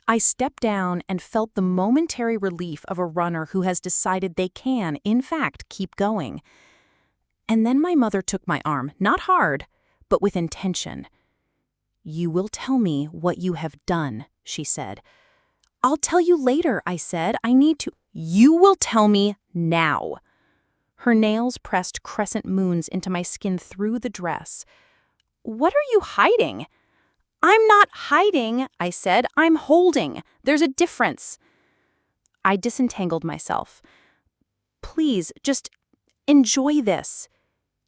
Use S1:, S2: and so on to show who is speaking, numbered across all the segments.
S1: I stepped down and felt the momentary relief of a runner who has decided they can, in fact, keep going. And then my mother took my arm, not hard, but with intention. "You will tell me what you have done," she said. "I'll tell you later," I said. "I need to—" "You will tell me now." Her nails pressed crescent moons into my skin through the dress. "What are you hiding?" "I'm not hiding," I said. "I'm holding. There's a difference." I disentangled myself. "Please, just enjoy this."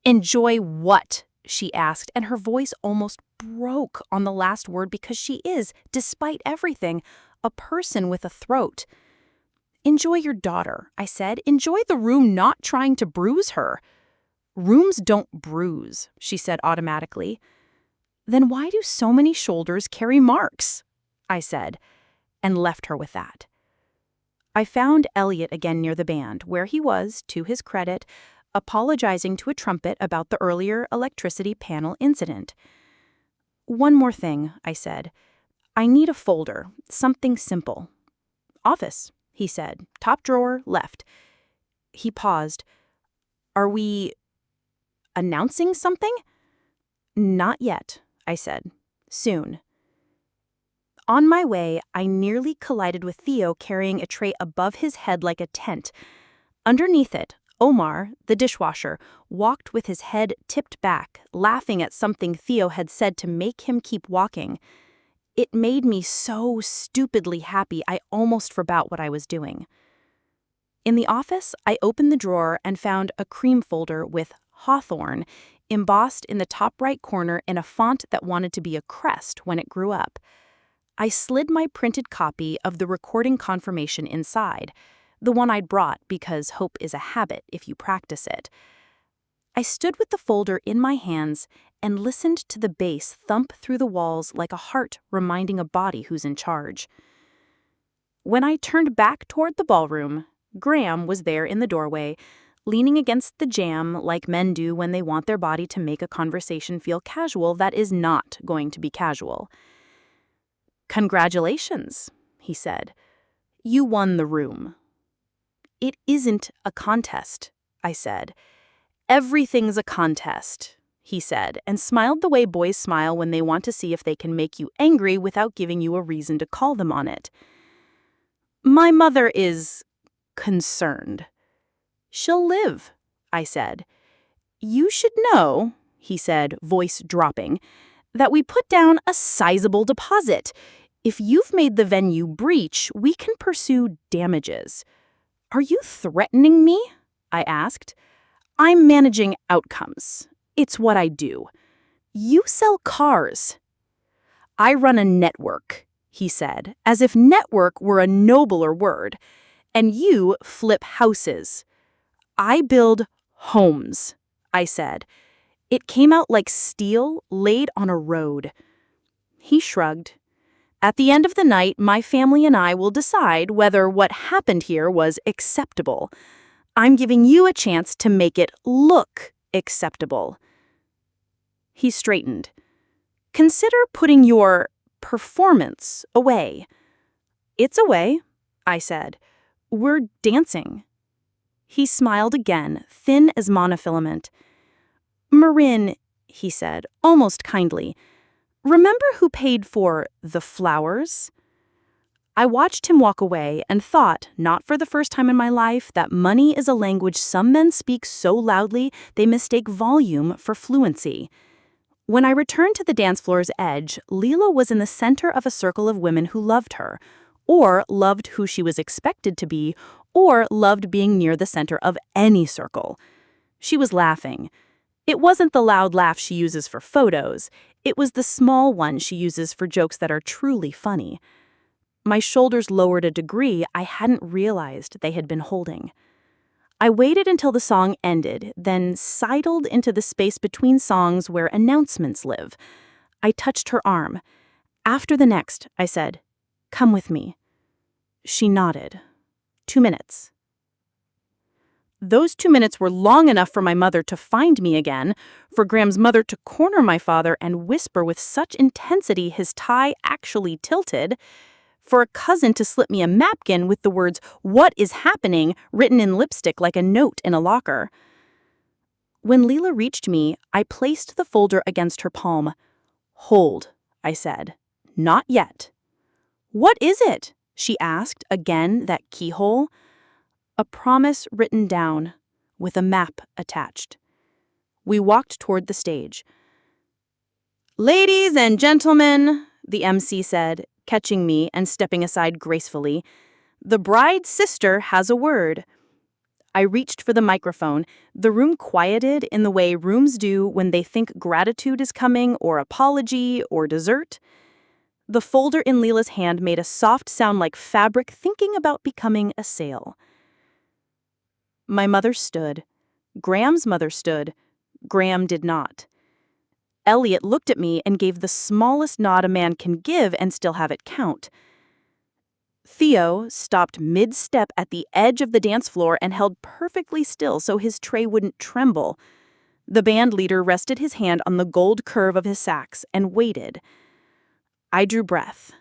S1: "Enjoy what?" she asked, and her voice almost broke on the last word because she is, despite everything, a person with a throat. "Enjoy your daughter," I said. "Enjoy the room not trying to bruise her." "Rooms don't bruise," she said automatically. "Then why do so many shoulders carry marks?" I said, and left her with that. I found Elliot again near the band, where he was, to his credit, apologizing to a trumpet about the earlier electricity panel incident. "One more thing," I said. "I need a folder, something simple." "Office," he said. "Top drawer, left." He paused. "Are we announcing something?" "Not yet," I said. "Soon." On my way, I nearly collided with Theo carrying a tray above his head like a tent. Underneath it, Omar, the dishwasher, walked with his head tipped back, laughing at something Theo had said to make him keep walking. It made me so stupidly happy I almost forgot what I was doing. In the office, I opened the drawer and found a cream folder with Hawthorne embossed in the top right corner in a font that wanted to be a crest when it grew up. I slid my printed copy of the recording confirmation inside, the one I'd brought because hope is a habit if you practice it. I stood with the folder in my hands and listened to the bass thump through the walls like a heart reminding a body who's in charge. When I turned back toward the ballroom, Graham was there in the doorway, leaning against the jamb like men do when they want their body to make a conversation feel casual that is not going to be casual. "Congratulations," he said. "You won the room." "It isn't a contest," I said. "Everything's a contest," he said, and smiled the way boys smile when they want to see if they can make you angry without giving you a reason to call them on it. "My mother is concerned." "She'll live," I said. "You should know," he said, voice dropping, "that we put down a sizable deposit. If you've made the venue breach, we can pursue damages." "Are you threatening me?" I asked. "I'm managing outcomes. It's what I do." "You sell cars." "I run a network," he said, as if network were a nobler word. "And you flip houses." "I build homes," I said. It came out like steel laid on a road. He shrugged. "At the end of the night, my family and I will decide whether what happened here was acceptable. I'm giving you a chance to make it look acceptable." He straightened. "Consider putting your performance away." "It's away," I said. "We're dancing." He smiled again, thin as monofilament. "Marin," he said, almost kindly, "remember who paid for the flowers?" I watched him walk away and thought, not for the first time in my life, that money is a language some men speak so loudly they mistake volume for fluency. When I returned to the dance floor's edge, Leela was in the center of a circle of women who loved her, or loved who she was expected to be, or loved being near the center of any circle. She was laughing. It wasn't the loud laugh she uses for photos. It was the small one she uses for jokes that are truly funny. My shoulders lowered a degree I hadn't realized they had been holding. I waited until the song ended, then sidled into the space between songs where announcements live. I touched her arm. "After the next," I said. "Come with me." She nodded. 2 minutes. Those 2 minutes were long enough for my mother to find me again, for Graham's mother to corner my father and whisper with such intensity his tie actually tilted, for a cousin to slip me a napkin with the words, "What is happening?" written in lipstick like a note in a locker. When Leela reached me, I placed the folder against her palm. "Hold," I said. "Not yet." "What is it?" she asked, again that keyhole. "A promise written down, with a map attached." We walked toward the stage. "Ladies and gentlemen," the MC said, catching me and stepping aside gracefully, "the bride's sister has a word." I reached for the microphone. The room quieted in the way rooms do when they think gratitude is coming, or apology, or dessert. The folder in Leela's hand made a soft sound like fabric thinking about becoming a sail. My mother stood. Graham's mother stood. Graham did not. Elliot looked at me and gave the smallest nod a man can give and still have it count. Theo stopped mid-step at the edge of the dance floor and held perfectly still so his tray wouldn't tremble. The band leader rested his hand on the gold curve of his sax and waited. I drew breath.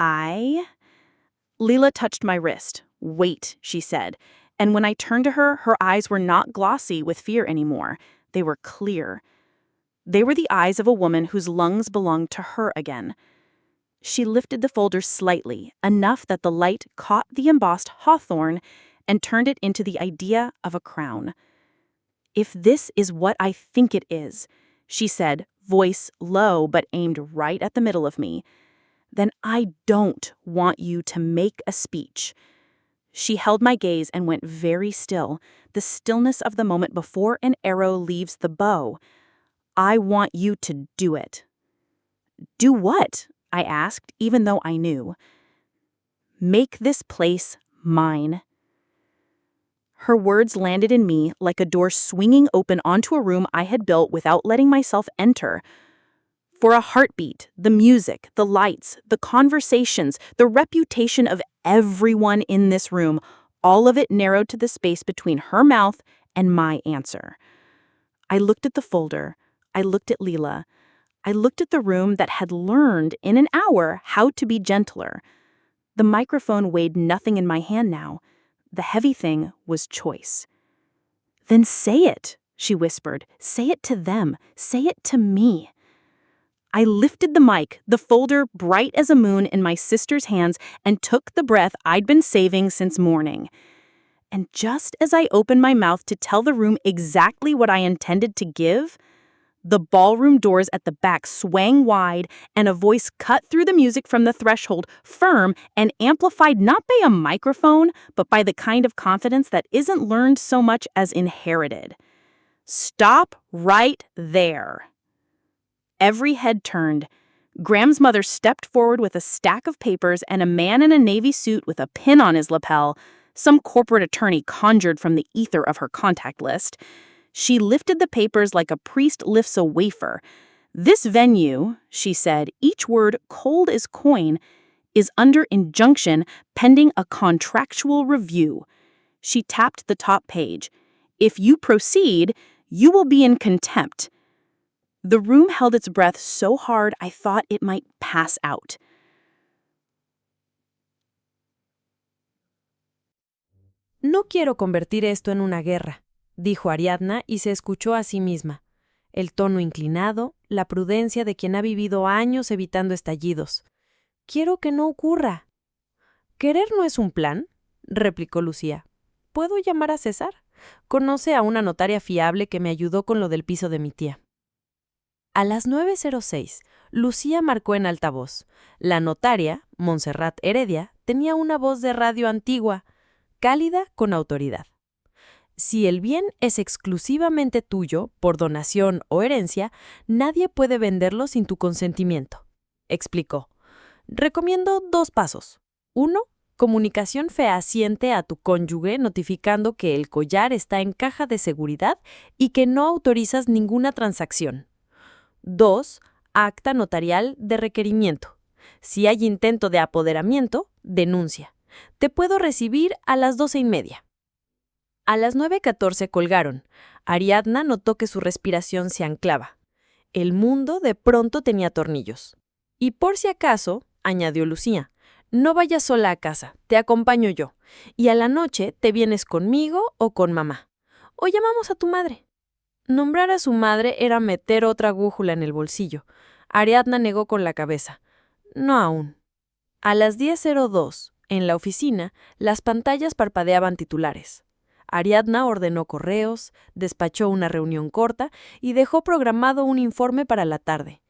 S1: Leela touched my wrist. "Wait," she said. And when I turned to her, her eyes were not glossy with fear anymore. They were clear. They were the eyes of a woman whose lungs belonged to her again. She lifted the folder slightly, enough that the light caught the embossed hawthorn and turned it into the idea of a crown. "If this is what I think it is," she said, voice low but aimed right at the middle of me, "then I don't want you to make a speech." She held my gaze and went very still, the stillness of the moment before an arrow leaves the bow. "I want you to do it." "Do what?" I asked, even though I knew. "Make this place mine." Her words landed in me like a door swinging open onto a room I had built without letting myself enter. For a heartbeat, the music, the lights, the conversations, the reputation of everyone in this room, all of it narrowed to the space between her mouth and my answer. I looked at the folder. I looked at Leela. I looked at the room that had learned in an hour how to be gentler. The microphone weighed nothing in my hand now. The heavy thing was choice. "Then say it," she whispered. "Say it to them. Say it to me." I lifted the mic, the folder bright as a moon in my sister's hands, and took the breath I'd been saving since morning. And just as I opened my mouth to tell the room exactly what I intended to give, the ballroom doors at the back swang wide, and a voice cut through the music from the threshold, firm and amplified not by a microphone, but by the kind of confidence that isn't learned so much as inherited. "Stop right there." Every head turned. Graham's mother stepped forward with a stack of papers and a man in a navy suit with a pin on his lapel, some corporate attorney conjured from the ether of her contact list. She lifted the papers like a priest lifts a wafer. "This venue," she said, each word cold as coin, "is under injunction pending a contractual review." She tapped the top page. "If you proceed, you will be in contempt." The room held its breath so hard I thought it might pass out.
S2: No quiero convertir esto en una guerra, dijo Ariadna y se escuchó a sí misma. El tono inclinado, la prudencia de quien ha vivido años evitando estallidos. Quiero que no ocurra. ¿Querer no es un plan?, replicó Lucía. ¿Puedo llamar a César? Conoce a una notaria fiable que me ayudó con lo del piso de mi tía. A las 9:06, Lucía marcó en altavoz. La notaria, Montserrat Heredia, tenía una voz de radio antigua, cálida con autoridad. Si el bien es exclusivamente tuyo, por donación o herencia, nadie puede venderlo sin tu consentimiento, explicó. Recomiendo 2 pasos. 1. Comunicación fehaciente a tu cónyuge notificando que el collar está en caja de seguridad y que no autorizas ninguna transacción. 2. Acta notarial de requerimiento. Si hay intento de apoderamiento, denuncia. Te puedo recibir a las 12:30. A las 9:14 colgaron. Ariadna notó que su respiración se anclaba. El mundo de pronto tenía tornillos. Y por si acaso, añadió Lucía, No vayas sola a casa, te acompaño yo. Y a la noche te vienes conmigo o con mamá. O llamamos a tu madre. Nombrar a su madre era meter otra agújula en el bolsillo. Ariadna negó con la cabeza. No aún. A las 10:02, en la oficina, las pantallas parpadeaban titulares. Ariadna ordenó correos, despachó una reunión corta y dejó programado un informe para la tarde.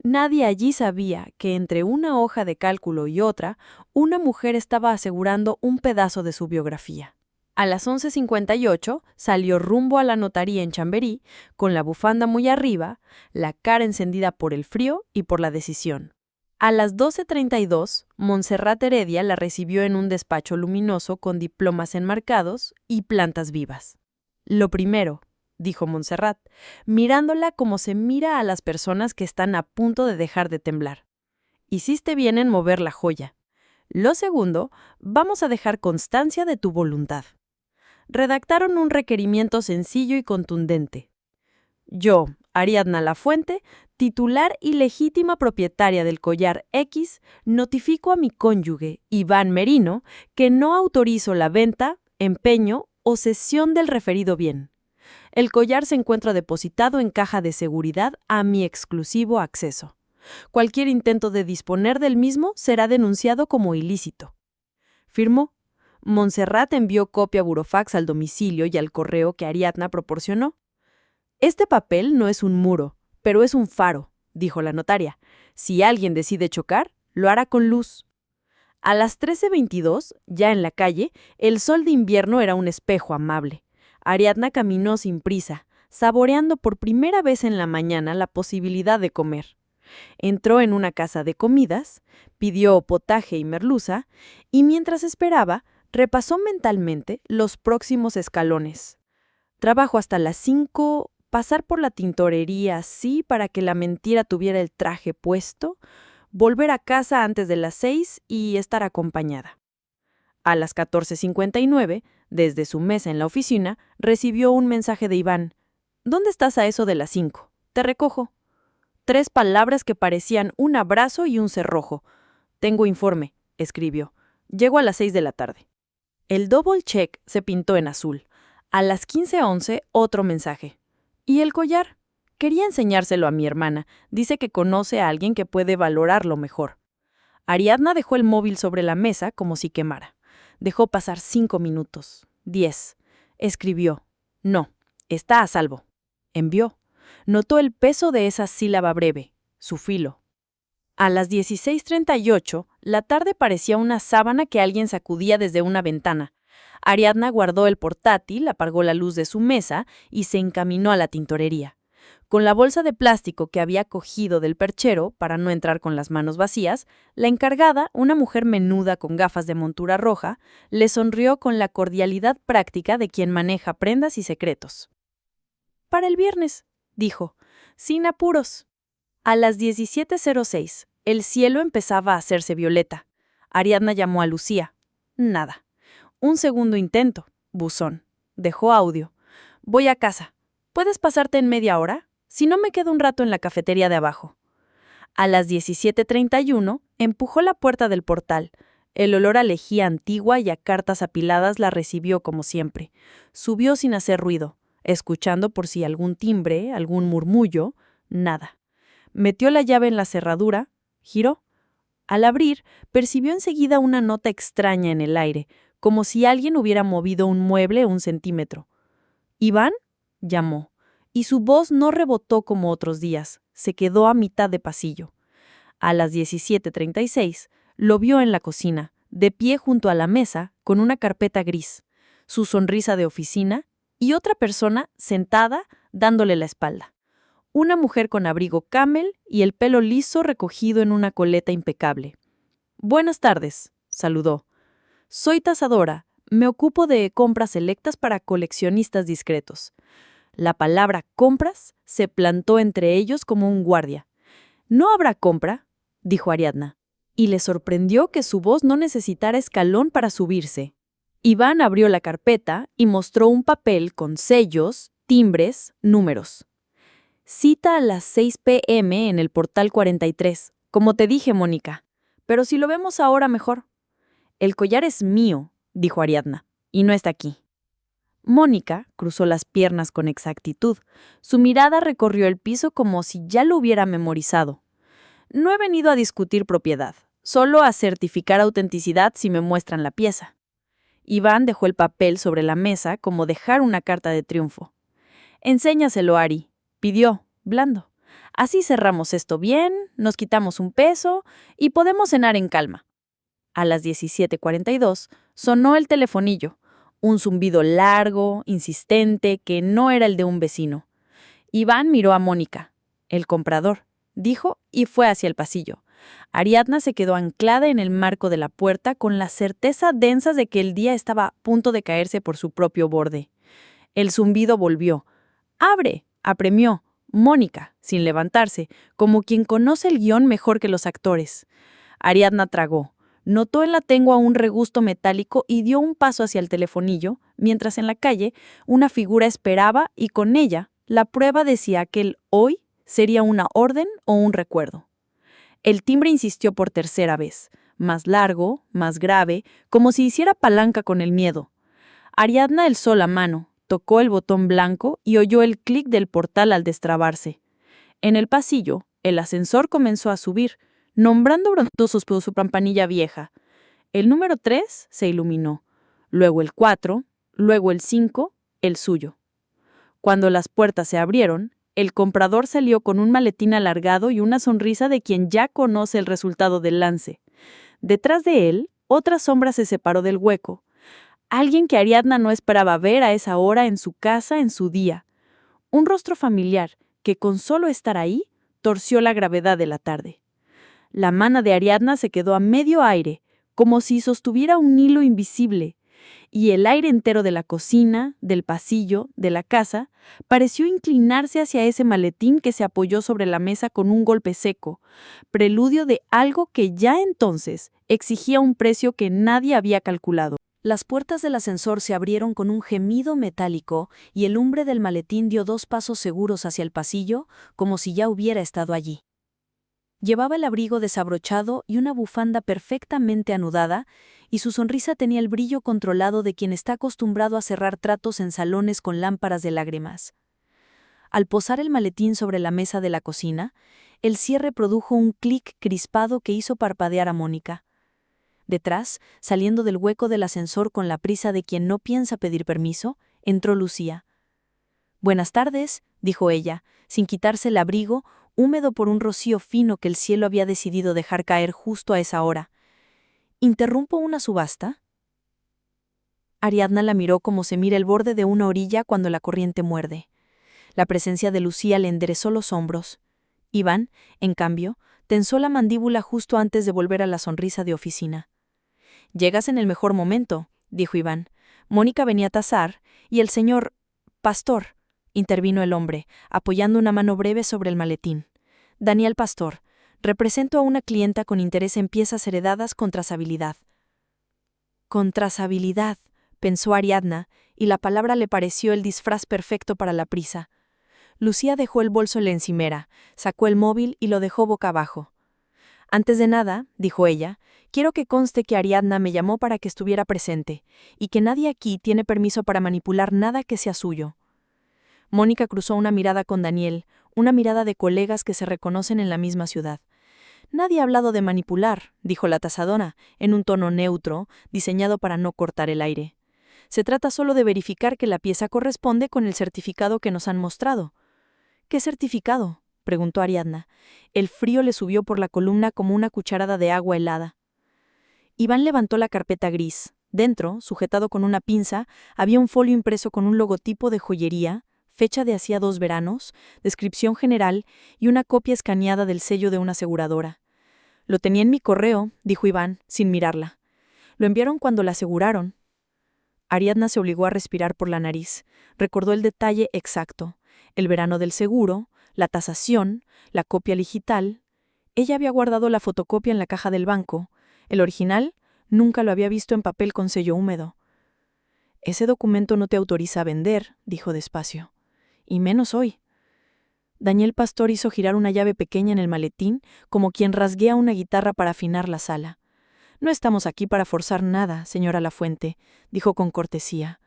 S2: Nadie allí sabía que entre una hoja de cálculo y otra, una mujer estaba asegurando un pedazo de su biografía. A las 11:58 salió rumbo a la notaría en Chamberí, con la bufanda muy arriba, la cara encendida por el frío y por la decisión. A las 12:32, Montserrat Heredia la recibió en un despacho luminoso con diplomas enmarcados y plantas vivas. Lo primero, dijo Montserrat, mirándola como se mira a las personas que están a punto de dejar de temblar. Hiciste bien en mover la joya. Lo segundo, vamos a dejar constancia de tu voluntad. Redactaron un requerimiento sencillo y contundente. Yo, Ariadna Lafuente, titular y legítima propietaria del collar X, notifico a mi cónyuge, Iván Merino, que no autorizo la venta, empeño o cesión del referido bien. El collar se encuentra depositado en caja de seguridad a mi exclusivo acceso. Cualquier intento de disponer del mismo será denunciado como ilícito. Firmó. Montserrat envió copia burofax al domicilio y al correo que Ariadna proporcionó. Este papel no es un muro, pero es un faro, dijo la notaria. Si alguien decide chocar, lo hará con luz. A las 13:22, ya en la calle, el sol de invierno era un espejo amable. Ariadna caminó sin prisa, saboreando por primera vez en la mañana la posibilidad de comer. Entró en una casa de comidas, pidió potaje y merluza, y mientras esperaba, repasó mentalmente los próximos escalones. Trabajo hasta las 5, pasar por la tintorería así para que la mentira tuviera el traje puesto, volver a casa antes de las 6 y estar acompañada. A las 14:59, desde su mesa en la oficina, recibió un mensaje de Iván. ¿Dónde estás a eso de las 5? Te recojo. 3 palabras que parecían un abrazo y un cerrojo. Tengo informe, escribió. Llego a las 6 de la tarde. El double check se pintó en azul. A las 15:11, otro mensaje. ¿Y el collar? Quería enseñárselo a mi hermana. Dice que conoce a alguien que puede valorarlo mejor. Ariadna dejó el móvil sobre la mesa como si quemara. Dejó pasar 5 minutos. 10. Escribió. No, está a salvo. Envió. Notó el peso de esa sílaba breve, su filo. A las 16:38, la tarde parecía una sábana que alguien sacudía desde una ventana. Ariadna guardó el portátil, apagó la luz de su mesa y se encaminó a la tintorería. Con la bolsa de plástico que había cogido del perchero, para no entrar con las manos vacías, la encargada, una mujer menuda con gafas de montura roja, le sonrió con la cordialidad práctica de quien maneja prendas y secretos. «Para el viernes», dijo, «sin apuros». A las 17:06, el cielo empezaba a hacerse violeta. Ariadna llamó a Lucía. Nada. Un segundo intento. Buzón. Dejó audio. «Voy a casa. ¿Puedes pasarte en media hora? Si no, me quedo un rato en la cafetería de abajo». A las 17:31, empujó la puerta del portal. El olor a lejía antigua y a cartas apiladas la recibió como siempre. Subió sin hacer ruido, escuchando por si algún timbre, algún murmullo. Nada. Metió la llave en la cerradura, giró. Al abrir, percibió enseguida una nota extraña en el aire, como si alguien hubiera movido un mueble 1 centímetro. «¿Iván?», llamó, y su voz no rebotó como otros días, se quedó a mitad de pasillo. A las 17:36, lo vio en la cocina, de pie junto a la mesa, con una carpeta gris, su sonrisa de oficina, y otra persona sentada, dándole la espalda. Una mujer con abrigo camel y el pelo liso recogido en una coleta impecable. «Buenas tardes», saludó. «Soy tasadora. Me ocupo de compras selectas para coleccionistas discretos». La palabra compras se plantó entre ellos como un guardia. «¿No habrá compra?», dijo Ariadna, y le sorprendió que su voz no necesitara escalón para subirse. Iván abrió la carpeta y mostró un papel con sellos, timbres, números. «Cita a las 6 p.m. en el portal 43. Como te dije, Mónica. Pero si lo vemos ahora mejor. El collar es mío, dijo Ariadna, y no está aquí. Mónica cruzó las piernas con exactitud. Su mirada recorrió el piso como si ya lo hubiera memorizado. No he venido a discutir propiedad, solo a certificar autenticidad si me muestran la pieza. Iván dejó el papel sobre la mesa como dejar una carta de triunfo. Enséñaselo, Ari, pidió, blando. Así cerramos esto bien, nos quitamos un peso y podemos cenar en calma. A las 17:42 sonó el telefonillo, un zumbido largo, insistente, que no era el de un vecino. Iván miró a Mónica. El comprador, dijo, y fue hacia el pasillo. Ariadna se quedó anclada en el marco de la puerta con la certeza densa de que el día estaba a punto de caerse por su propio borde. El zumbido volvió. ¡Abre!, apremió Mónica, sin levantarse, como quien conoce el guión mejor que los actores. Ariadna tragó. Notó en la lengua un regusto metálico y dio un paso hacia el telefonillo, mientras en la calle una figura esperaba y con ella la prueba decía que el hoy sería una orden o un recuerdo. El timbre insistió por tercera vez, más largo, más grave, como si hiciera palanca con el miedo. Ariadna alzó la mano, tocó el botón blanco y oyó el clic del portal al destrabarse. En el pasillo, el ascensor comenzó a subir, nombrando brontosos por su campanilla vieja. El número 3 se iluminó, luego el 4, luego el 5, el suyo. Cuando las puertas se abrieron, el comprador salió con un maletín alargado y una sonrisa de quien ya conoce el resultado del lance. Detrás de él, otra sombra se separó del hueco. Alguien que Ariadna no esperaba ver a esa hora en su casa, en su día. Un rostro familiar que, con solo estar ahí, torció la gravedad de la tarde. La mano de Ariadna se quedó a medio aire, como si sostuviera un hilo invisible, y el aire entero de la cocina, del pasillo, de la casa, pareció inclinarse hacia ese maletín que se apoyó sobre la mesa con un golpe seco, preludio de algo que ya entonces exigía un precio que nadie había calculado. Las puertas del ascensor se abrieron con un gemido metálico y el hombre del maletín dio 2 pasos seguros hacia el pasillo, como si ya hubiera estado allí. Llevaba el abrigo desabrochado y una bufanda perfectamente anudada, y su sonrisa tenía el brillo controlado de quien está acostumbrado a cerrar tratos en salones con lámparas de lágrimas. Al posar el maletín sobre la mesa de la cocina, el cierre produjo un clic crispado que hizo parpadear a Mónica. Detrás, saliendo del hueco del ascensor con la prisa de quien no piensa pedir permiso, entró Lucía. «Buenas tardes», dijo ella, sin quitarse el abrigo, húmedo por un rocío fino que el cielo había decidido dejar caer justo a esa hora. «¿Interrumpo una subasta?» Ariadna la miró como se mira el borde de una orilla cuando la corriente muerde. La presencia de Lucía le enderezó los hombros. Iván, en cambio, tensó la mandíbula justo antes de volver a la sonrisa de oficina. «Llegas en el mejor momento», dijo Iván. Mónica venía a tasar, y el señor Pastor, intervino el hombre, apoyando una mano breve sobre el maletín. «Daniel Pastor, represento a una clienta con interés en piezas heredadas con trazabilidad». «Con trazabilidad», pensó Ariadna, y la palabra le pareció el disfraz perfecto para la prisa. Lucía dejó el bolso en la encimera, sacó el móvil y lo dejó boca abajo. «Antes de nada», dijo ella, «quiero que conste que Ariadna me llamó para que estuviera presente, y que nadie aquí tiene permiso para manipular nada que sea suyo». Mónica cruzó una mirada con Daniel, una mirada de colegas que se reconocen en la misma ciudad. «Nadie ha hablado de manipular», dijo la tasadora, en un tono neutro, diseñado para no cortar el aire. «Se trata solo de verificar que la pieza corresponde con el certificado que nos han mostrado». «¿Qué certificado?», preguntó Ariadna. El frío le subió por la columna como una cucharada de agua helada. Iván levantó la carpeta gris. Dentro, sujetado con una pinza, había un folio impreso con un logotipo de joyería, fecha de hacía 2 veranos, descripción general y una copia escaneada del sello de una aseguradora. «Lo tenía en mi correo», dijo Iván, sin mirarla. «Lo enviaron cuando la aseguraron». Ariadna se obligó a respirar por la nariz. Recordó el detalle exacto. El verano del seguro, la tasación, la copia digital. Ella había guardado la fotocopia en la caja del banco. El original nunca lo había visto en papel con sello húmedo. «Ese documento no te autoriza a vender», dijo despacio. «Y menos hoy». Daniel Pastor hizo girar una llave pequeña en el maletín, como quien rasguea una guitarra para afinar la sala. «No estamos aquí para forzar nada, señora Lafuente», dijo con cortesía.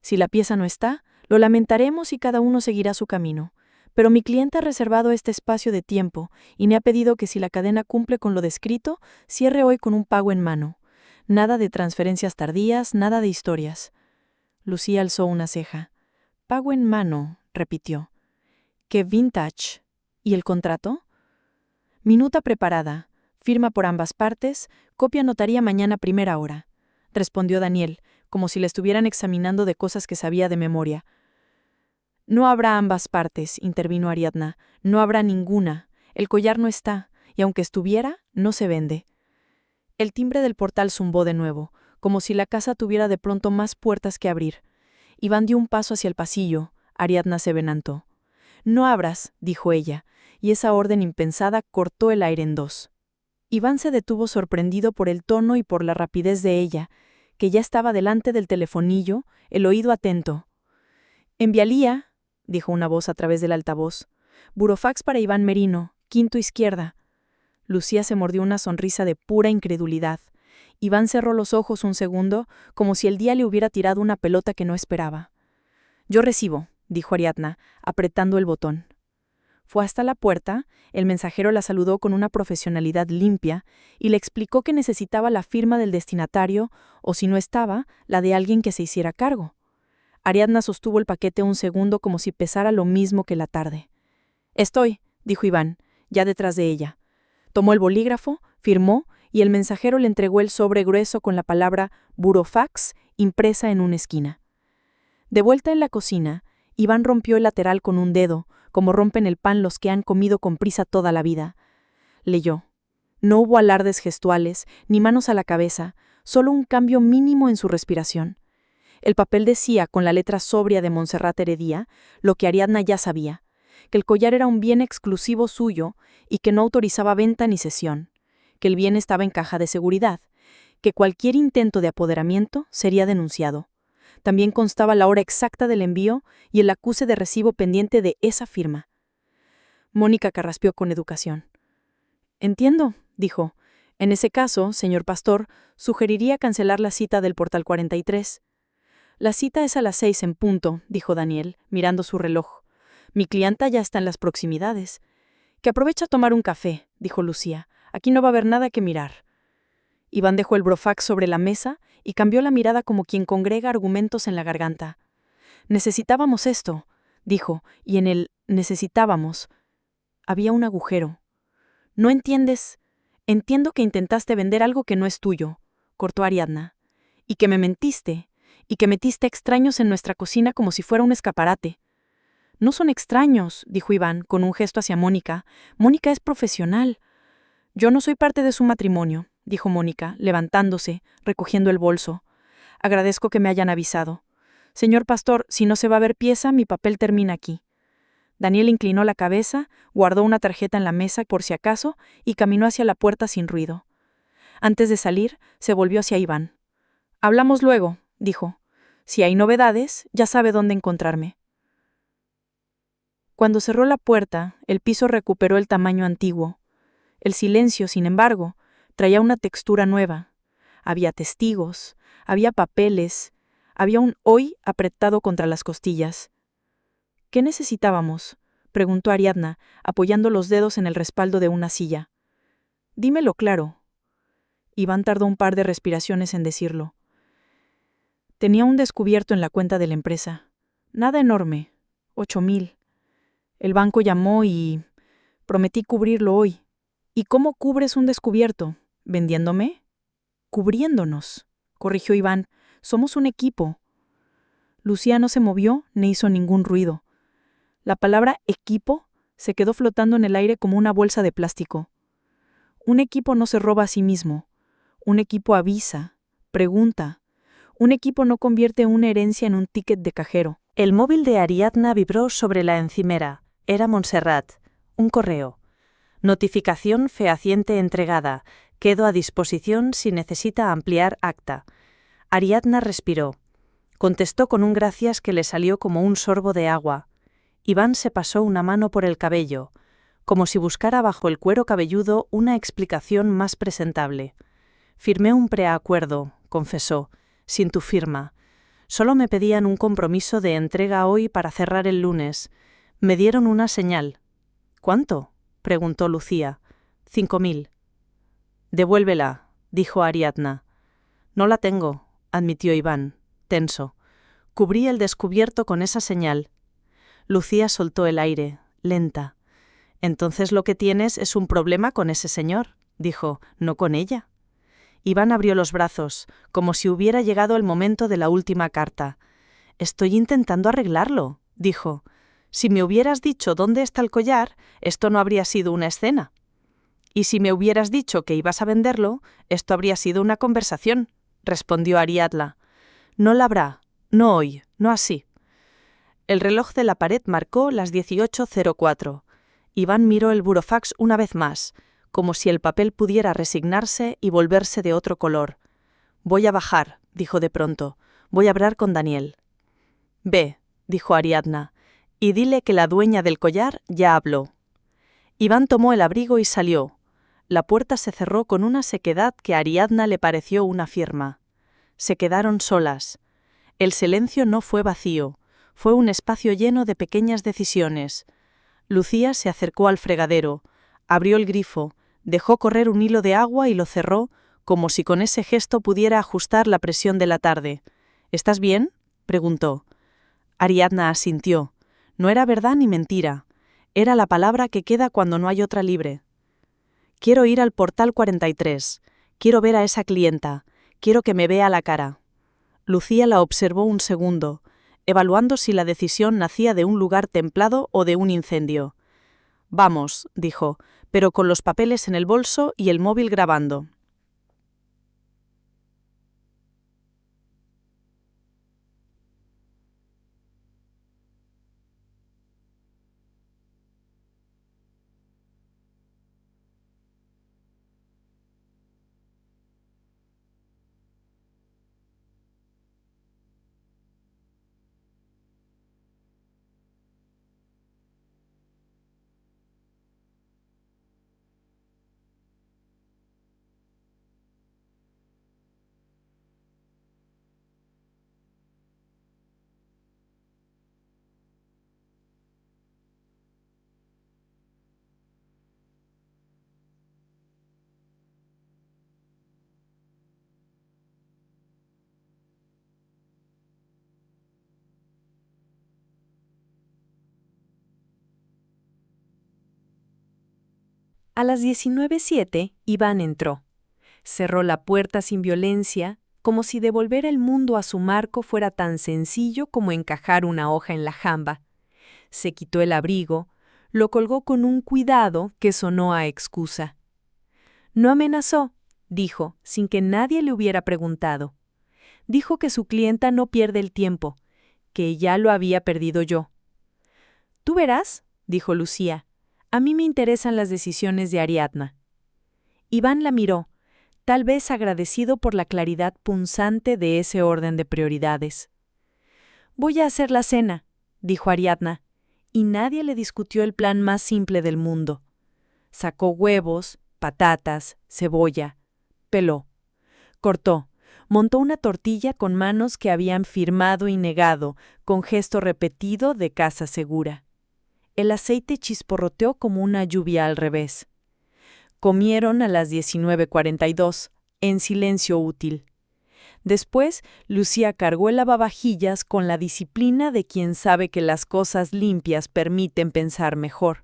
S2: «Si la pieza no está, lo lamentaremos y cada uno seguirá su camino. Pero mi cliente ha reservado este espacio de tiempo y me ha pedido que si la cadena cumple con lo descrito, cierre hoy con un pago en mano. Nada de transferencias tardías, nada de historias». Lucía alzó una ceja. «Pago en mano», repitió. «¿Qué vintage? ¿Y el contrato?» «Minuta preparada. Firma por ambas partes. Copia notaría mañana a primera hora», respondió Daniel, como si le estuvieran examinando de cosas que sabía de memoria. «No habrá ambas partes», intervino Ariadna. «No habrá ninguna. El collar no está, y aunque estuviera, no se vende». El timbre del portal zumbó de nuevo, como si la casa tuviera de pronto más puertas que abrir. Iván dio un paso hacia el pasillo. Ariadna se venantó. «No abras», dijo ella, y esa orden impensada cortó el aire en dos. Iván se detuvo sorprendido por el tono y por la rapidez de ella, que ya estaba delante del telefonillo, el oído atento. «Envialía», dijo una voz a través del altavoz. «Burofax para Iván Merino, quinto izquierda». Lucía se mordió una sonrisa de pura incredulidad. Iván cerró los ojos un segundo, como si el día le hubiera tirado una pelota que no esperaba. «Yo recibo», dijo Ariadna, apretando el botón. Fue hasta la puerta, el mensajero la saludó con una profesionalidad limpia y le explicó que necesitaba la firma del destinatario o, si no estaba, la de alguien que se hiciera cargo. Ariadna sostuvo el paquete un segundo como si pesara lo mismo que la tarde. «Estoy», dijo Iván, ya detrás de ella. Tomó el bolígrafo, firmó y el mensajero le entregó el sobre grueso con la palabra «Burofax» impresa en una esquina. De vuelta en la cocina, Iván rompió el lateral con un dedo, como rompen el pan los que han comido con prisa toda la vida. Leyó. No hubo alardes gestuales, ni manos a la cabeza, solo un cambio mínimo en su respiración. El papel decía, con la letra sobria de Montserrat Heredia, lo que Ariadna ya sabía, que el collar era un bien exclusivo suyo y que no autorizaba venta ni cesión, que el bien estaba en caja de seguridad, que cualquier intento de apoderamiento sería denunciado. También constaba la hora exacta del envío y el acuse de recibo pendiente de esa firma. Mónica carraspeó con educación. «Entiendo», dijo. «En ese caso, señor Pastor, sugeriría cancelar la cita del portal 43. «La cita es a las 6 en punto», dijo Daniel, mirando su reloj. «Mi clienta ya está en las proximidades». «Que aproveche a tomar un café», dijo Lucía. «Aquí no va a haber nada que mirar». Iván dejó el brofax sobre la mesa y cambió la mirada como quien congrega argumentos en la garganta. «Necesitábamos esto», dijo, y en el «necesitábamos» había un agujero. «¿No entiendes? Entiendo que intentaste vender algo que no es tuyo», cortó Ariadna. «Y que me mentiste, y que metiste extraños en nuestra cocina como si fuera un escaparate». «No son extraños», dijo Iván, con un gesto hacia Mónica. «Mónica es profesional». «Yo no soy parte de su matrimonio», dijo Mónica, levantándose, recogiendo el bolso. «Agradezco que me hayan avisado. Señor Pastor, si no se va a ver pieza, mi papel termina aquí». Daniel inclinó la cabeza, guardó una tarjeta en la mesa por si acaso y caminó hacia la puerta sin ruido. Antes de salir, se volvió hacia Iván. «Hablamos luego», dijo. «Si hay novedades, ya sabe dónde encontrarme». Cuando cerró la puerta, el piso recuperó el tamaño antiguo. El silencio, sin embargo, traía una textura nueva. Había testigos, había papeles, había un hoy apretado contra las costillas. «¿Qué necesitábamos?», preguntó Ariadna, apoyando los dedos en el respaldo de una silla. «Dímelo claro». Iván tardó un par de respiraciones en decirlo. «Tenía un descubierto en la cuenta de la empresa. Nada enorme, 8,000. El banco llamó y prometí cubrirlo hoy». «¿Y cómo cubres un descubierto? ¿Vendiéndome?» «Cubriéndonos», corrigió Iván. «Somos un equipo». Lucía no se movió ni hizo ningún ruido. La palabra equipo se quedó flotando en el aire como una bolsa de plástico. Un equipo no se roba a sí mismo. Un equipo avisa, pregunta. Un equipo no convierte una herencia en un ticket de cajero.
S3: El móvil de Ariadna vibró sobre la encimera. Era Montserrat. Un correo. Notificación fehaciente entregada. Quedo a disposición si necesita ampliar acta. Ariadna respiró. Contestó con un gracias que le salió como un sorbo de agua. Iván se pasó una mano por el cabello, como si buscara bajo el cuero cabelludo una explicación más presentable. Firmé un preacuerdo, confesó, sin tu firma. Solo me pedían un compromiso de entrega hoy para cerrar el lunes. Me dieron una señal. ¿Cuánto?, preguntó Lucía. 5.000. Devuélvela, dijo Ariadna. No la tengo, admitió Iván, tenso. Cubrí el descubierto con esa señal. Lucía soltó el aire, lenta. Entonces lo que tienes es un problema con ese señor, dijo, no con ella. Iván abrió los brazos, como si hubiera llegado el momento de la última carta. Estoy intentando arreglarlo, dijo. Si me hubieras dicho dónde está el collar, esto no habría sido una escena. Y si me hubieras dicho que ibas a venderlo, esto habría sido una conversación, respondió Ariadna. No la habrá, no hoy, no así. El reloj de la pared marcó las 18:04. Iván miró el burofax una vez más, como si el papel pudiera resignarse y volverse de otro color. Voy a bajar, dijo de pronto. Voy a hablar con Daniel. Ve, dijo Ariadna, y dile que la dueña del collar ya habló. Iván tomó el abrigo y salió. La puerta se cerró con una sequedad que a Ariadna le pareció una firma. Se quedaron solas. El silencio no fue vacío, fue un espacio lleno de pequeñas decisiones. Lucía se acercó al fregadero, abrió el grifo, dejó correr un hilo de agua y lo cerró, como si con ese gesto pudiera ajustar la presión de la tarde. ¿Estás bien?, preguntó. Ariadna asintió. No era verdad ni mentira. Era la palabra que queda cuando no hay otra libre. Quiero ir al portal 43. Quiero ver a esa clienta. Quiero que me vea la cara. Lucía la observó un segundo, evaluando si la decisión nacía de un lugar templado o de un incendio. Vamos, dijo, pero con los papeles en el bolso y el móvil grabando.
S2: A las 19:07, Iván entró. Cerró la puerta sin violencia, como si devolver el mundo a su marco fuera tan sencillo como encajar una hoja en la jamba. Se quitó el abrigo, lo colgó con un cuidado que sonó a excusa. No amenazó, dijo, sin que nadie le hubiera preguntado. Dijo que su clienta no pierde el tiempo, que ya lo había perdido yo. Tú verás, dijo Lucía, a mí me interesan las decisiones de Ariadna. Iván la miró, tal vez agradecido por la claridad punzante de ese orden de prioridades. Voy a hacer la cena, dijo Ariadna, y nadie le discutió el plan más simple del mundo. Sacó huevos, patatas, cebolla, peló, cortó, montó una tortilla con manos que habían firmado y negado, con gesto repetido de casa segura. El aceite chisporroteó como una lluvia al revés. Comieron a las 19:42, en silencio útil. Después, Lucía cargó el lavavajillas con la disciplina de quien sabe que las cosas limpias permiten pensar mejor.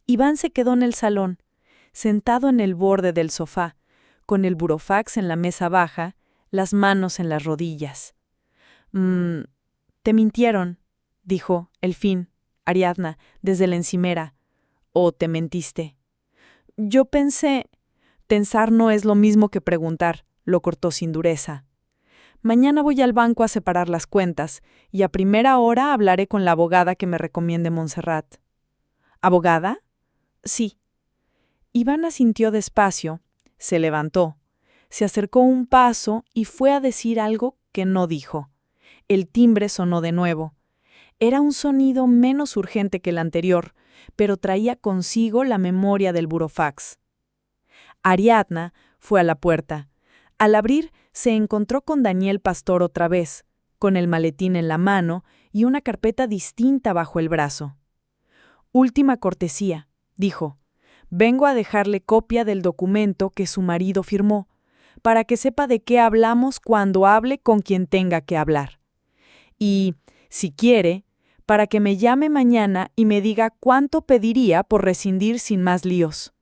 S2: Iván se quedó en el salón, sentado en el borde del sofá, con el burofax en la mesa baja, las manos en las rodillas. Te mintieron, dijo, el fin, Ariadna, desde la encimera. ¿O te mentiste? Yo pensé... Pensar no es lo mismo que preguntar, lo cortó sin dureza. Mañana voy al banco a separar las cuentas, y a primera hora hablaré con la abogada que me recomiende Montserrat. ¿Abogada? Sí. Iván asintió despacio, se levantó, se acercó un paso y fue a decir algo que no dijo. El timbre sonó de nuevo. Era un sonido menos urgente que el anterior, pero traía consigo la memoria del burofax. Ariadna fue a la puerta. Al abrir, se encontró con Daniel Pastor otra vez, con el maletín en la mano y una carpeta distinta bajo el brazo. «Última cortesía», dijo. «Vengo a dejarle copia del documento que su marido firmó, para que sepa de qué hablamos cuando hable con quien tenga que hablar. Y, si quiere, para que me llame mañana y me diga cuánto pediría por rescindir sin más líos».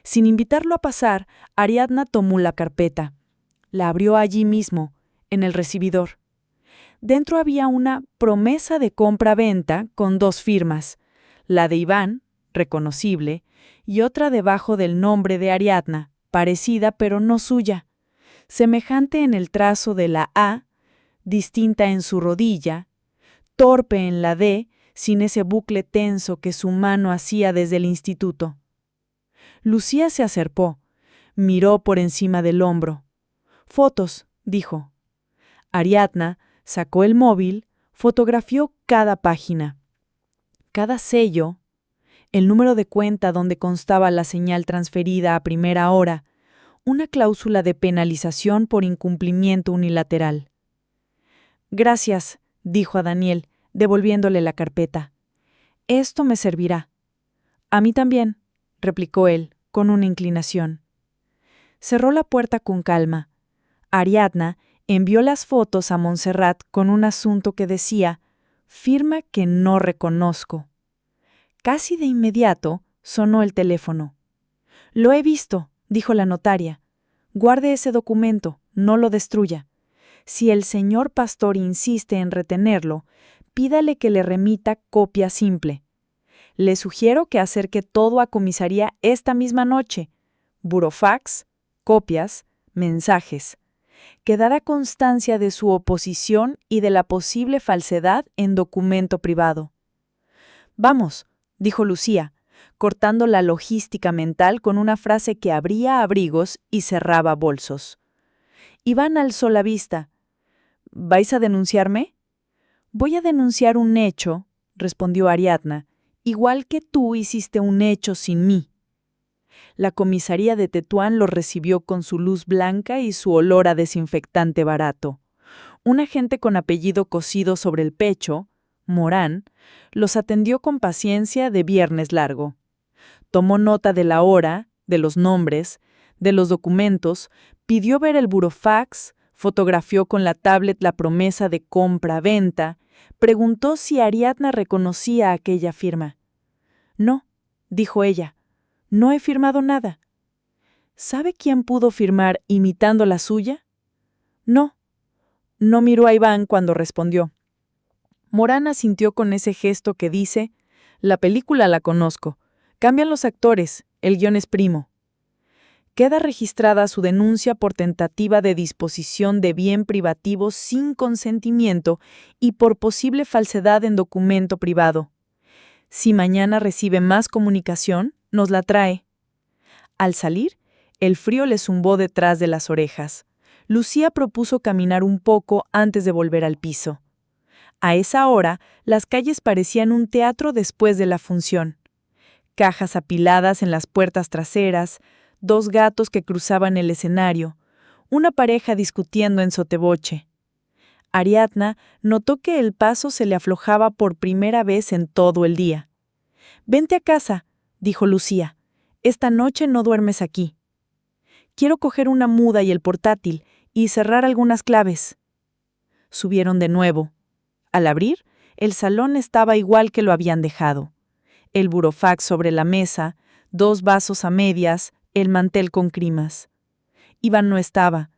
S2: Sin invitarlo a pasar, Ariadna tomó la carpeta. La abrió allí mismo, en el recibidor. Dentro había una promesa de compra-venta con 2 firmas, la de Iván, reconocible, y otra debajo del nombre de Ariadna, parecida pero no suya, semejante en el trazo de la A, distinta en su rodilla, torpe en la D, sin ese bucle tenso que su mano hacía desde el instituto. Lucía se acercó, miró por encima del hombro. «Fotos», dijo. Ariadna sacó el móvil, fotografió cada página, cada sello, el número de cuenta donde constaba la señal transferida a primera hora, una cláusula de penalización por incumplimiento unilateral. «Gracias», dijo a Daniel, devolviéndole la carpeta. «Esto me servirá». «A mí también», replicó él, con una inclinación. Cerró la puerta con calma. Ariadna envió las fotos a Montserrat con un asunto que decía: «Firma que no reconozco». Casi de inmediato sonó el teléfono. «Lo he visto», dijo la notaria. «Guarde ese documento, no lo destruya. Si el señor Pastor insiste en retenerlo, pídale que le remita copia simple. Le sugiero que acerque todo a comisaría esta misma noche. Burofax, copias, mensajes. Quedará constancia de su oposición y de la posible falsedad en documento privado». «Vamos», dijo Lucía, cortando la logística mental con una frase que abría abrigos y cerraba bolsos. Iván alzó la vista. «¿Vais a denunciarme?» «Voy a denunciar un hecho», respondió Ariadna, «igual que tú hiciste un hecho sin mí». La comisaría de Tetuán los recibió con su luz blanca y su olor a desinfectante barato. Un agente con apellido cosido sobre el pecho, Morán, los atendió con paciencia de viernes largo. Tomó nota de la hora, de los nombres, de los documentos, pidió ver el burofax, fotografió con la tablet la promesa de compra-venta, preguntó si Ariadna reconocía aquella firma. «No», dijo ella, «no he firmado nada». «¿Sabe quién pudo firmar imitando la suya?» «No». No miró a Iván cuando respondió. Morán asintió con ese gesto que dice: «La película la conozco. Cambian los actores, el guión es primo». Queda registrada su denuncia por tentativa de disposición de bien privativo sin consentimiento y por posible falsedad en documento privado. Si mañana recibe más comunicación, nos la trae. Al salir, el frío le zumbó detrás de las orejas. Lucía propuso caminar un poco antes de volver al piso. A esa hora, las calles parecían un teatro después de la función. Cajas apiladas en las puertas traseras, 2 gatos que cruzaban el escenario, una pareja discutiendo en soteboche. Ariadna notó que el paso se le aflojaba por primera vez en todo el día. «Vente a casa», dijo Lucía. «Esta noche no duermes aquí. Quiero coger una muda y el portátil y cerrar algunas claves». Subieron de nuevo. Al abrir, el salón estaba igual que lo habían dejado. El burofax sobre la mesa, 2 vasos a medias, el mantel con crimas. Iván no estaba.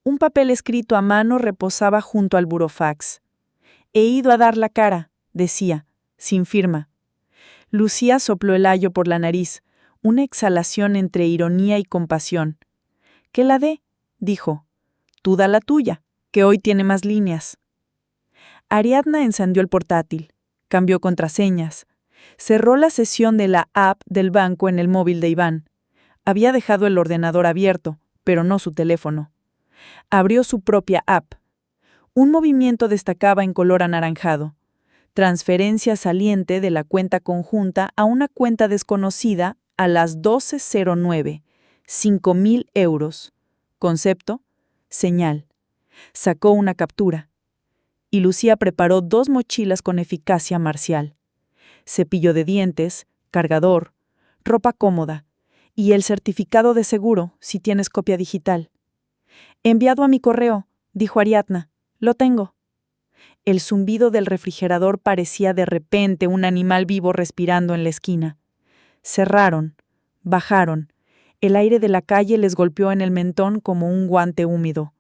S2: Un papel escrito a mano reposaba junto al burofax. «He ido a dar la cara», decía, sin firma. Lucía sopló el ayo por la nariz, una exhalación entre ironía y compasión. «Que la dé», dijo. «Tú da la tuya, que hoy tiene más líneas». Ariadna encendió el portátil, cambió contraseñas, cerró la sesión de la app del banco en el móvil de Iván. Había dejado el ordenador abierto, pero no su teléfono. Abrió su propia app. Un movimiento destacaba en color anaranjado.
S4: Transferencia saliente de la cuenta conjunta a una cuenta desconocida a las 12:09. 5.000 euros. Concepto, señal. Sacó una captura. Y Lucía preparó 2 mochilas con eficacia marcial. Cepillo de dientes, cargador, ropa cómoda y el certificado de seguro si tienes copia digital. Enviado a mi correo, dijo Ariadna. Lo tengo. El zumbido del refrigerador parecía de repente un animal vivo respirando en la esquina. Cerraron, bajaron. El aire de la calle les golpeó en el mentón como un guante húmedo.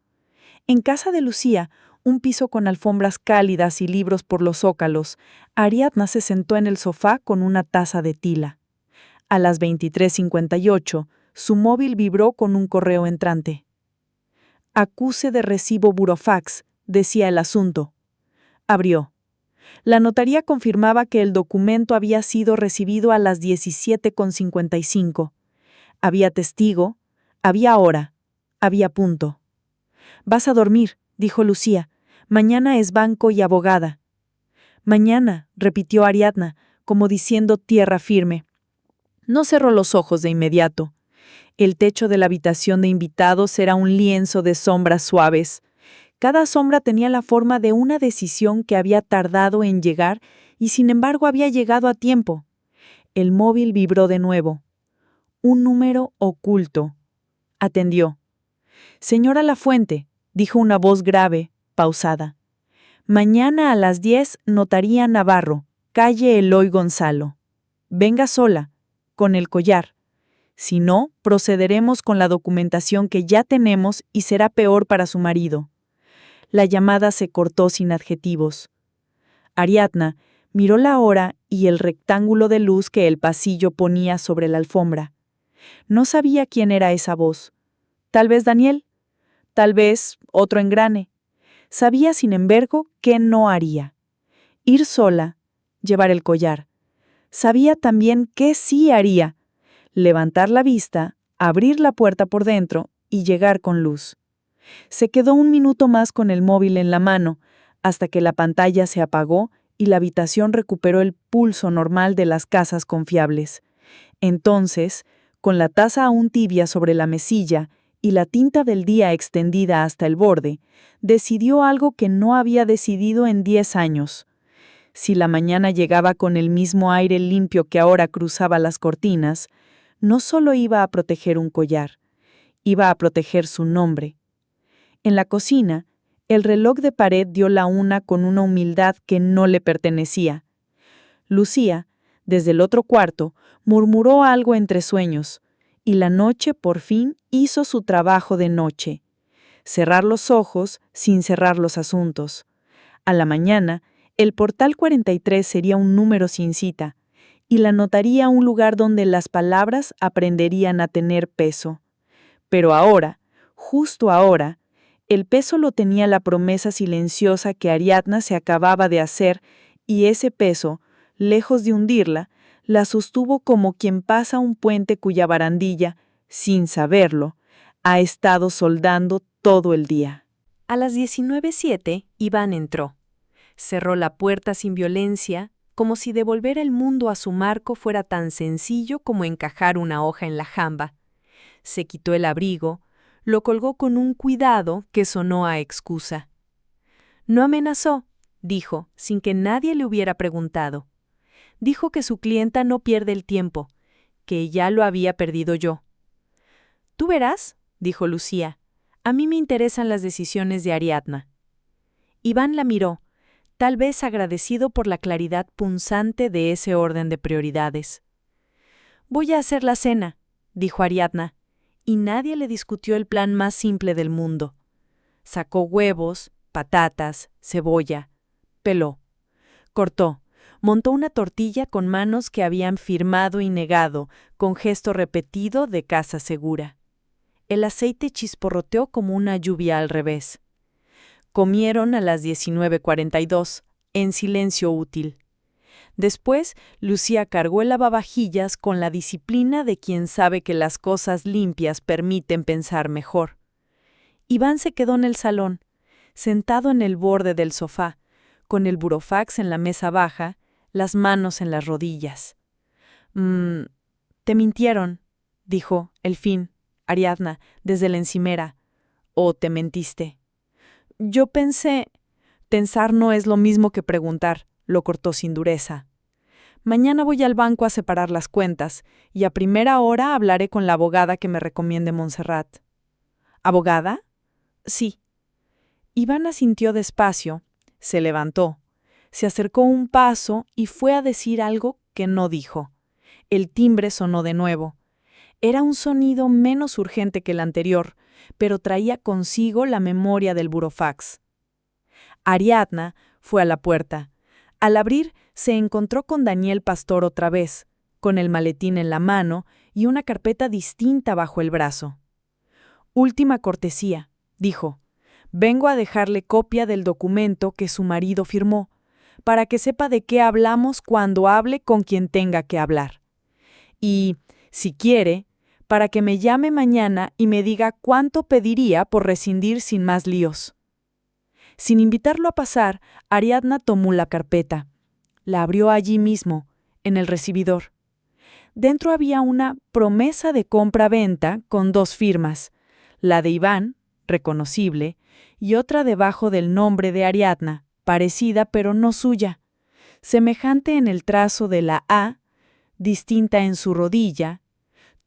S4: En casa de Lucía, un piso con alfombras cálidas y libros por los zócalos, Ariadna se sentó en el sofá con una taza de tila. A las 23:58, su móvil vibró con un correo entrante. Acuse de recibo burofax, decía el asunto. Abrió. La notaría confirmaba que el documento había sido recibido a las 17:55. Había testigo, había hora, había punto. «Vas a dormir», dijo Lucía. «Mañana es banco y abogada». «Mañana», repitió Ariadna, como diciendo tierra firme. No cerró los ojos de inmediato. El techo de la habitación de invitados era un lienzo de sombras suaves. Cada sombra tenía la forma de una decisión que había tardado en llegar y sin embargo había llegado a tiempo. El móvil vibró de nuevo. Un número oculto. Atendió. «Señora Lafuente», dijo una voz grave, pausada. «Mañana a las 10, Notaría Navarro, calle Eloy Gonzalo. Venga sola, con el collar. Si no, procederemos con la documentación que ya tenemos y será peor para su marido». La llamada se cortó sin adjetivos. Ariadna miró la hora y el rectángulo de luz que el pasillo ponía sobre la alfombra. No sabía quién era esa voz. Tal vez Daniel, tal vez otro engrane. Sabía, sin embargo, qué no haría. Ir sola, llevar el collar. Sabía también qué sí haría. Levantar la vista, abrir la puerta por dentro y llegar con luz. Se quedó un minuto más con el móvil en la mano, hasta que la pantalla se apagó y la habitación recuperó el pulso normal de las casas confiables. Entonces, con la taza aún tibia sobre la mesilla y la tinta del día extendida hasta el borde, decidió algo que no había decidido en 10 años. Si la mañana llegaba con el mismo aire limpio que ahora cruzaba las cortinas, no solo iba a proteger un collar, iba a proteger su nombre. En la cocina, el reloj de pared dio la 1 con una humildad que no le pertenecía. Lucía, desde el otro cuarto, murmuró algo entre sueños, y la noche por fin hizo su trabajo de noche. Cerrar los ojos sin cerrar los asuntos. A la mañana, el portal 43 sería un número sin cita, y la notaría un lugar donde las palabras aprenderían a tener peso. Pero ahora, justo ahora, el peso lo tenía la promesa silenciosa que Ariadna se acababa de hacer, y ese peso, lejos de hundirla, la sostuvo como quien pasa un puente cuya barandilla, sin saberlo, ha estado soldando todo el día.
S2: A las 19:07, Iván entró. Cerró la puerta sin violencia, como si devolver el mundo a su marco fuera tan sencillo como encajar una hoja en la jamba. Se quitó el abrigo, lo colgó con un cuidado que sonó a excusa. No amenazó, dijo, sin que nadie le hubiera preguntado. Dijo que su clienta no pierde el tiempo, que ya lo había perdido yo. «Tú verás», dijo Lucía, «a mí me interesan las decisiones de Ariadna». Iván la miró, tal vez agradecido por la claridad punzante de ese orden de prioridades. «Voy a hacer la cena», dijo Ariadna, y nadie le discutió el plan más simple del mundo. Sacó huevos, patatas, cebolla, peló, cortó, montó una tortilla con manos que habían firmado y negado, con gesto repetido de casa segura. El aceite chisporroteó como una lluvia al revés. Comieron a las 19:42, en silencio útil. Después, Lucía cargó el lavavajillas con la disciplina de quien sabe que las cosas limpias permiten pensar mejor. Iván se quedó en el salón, sentado en el borde del sofá, con el burofax en la mesa baja, las manos en las rodillas. Te mintieron, dijo, el fin, Ariadna, desde la encimera. ¿O te mentiste? Yo pensé... Pensar no es lo mismo que preguntar, lo cortó sin dureza. Mañana voy al banco a separar las cuentas, y a primera hora hablaré con la abogada que me recomiende Montserrat. ¿Abogada? Sí. Iván asintió despacio, se levantó, se acercó un paso y fue a decir algo que no dijo. El timbre sonó de nuevo. Era un sonido menos urgente que el anterior, pero traía consigo la memoria del burofax. Ariadna fue a la puerta. Al abrir, se encontró con Daniel Pastor otra vez, con el maletín en la mano y una carpeta distinta bajo el brazo. Última cortesía, dijo. Vengo a dejarle copia del documento que su marido firmó, para que sepa de qué hablamos cuando hable con quien tenga que hablar. Y, si quiere, para que me llame mañana y me diga cuánto pediría por rescindir sin más líos. Sin invitarlo a pasar, Ariadna tomó la carpeta. La abrió allí mismo, en el recibidor. Dentro había una promesa de compra-venta con 2 firmas, la de Iván, reconocible, y otra debajo del nombre de Ariadna, parecida pero no suya, semejante en el trazo de la A, distinta en su rodilla,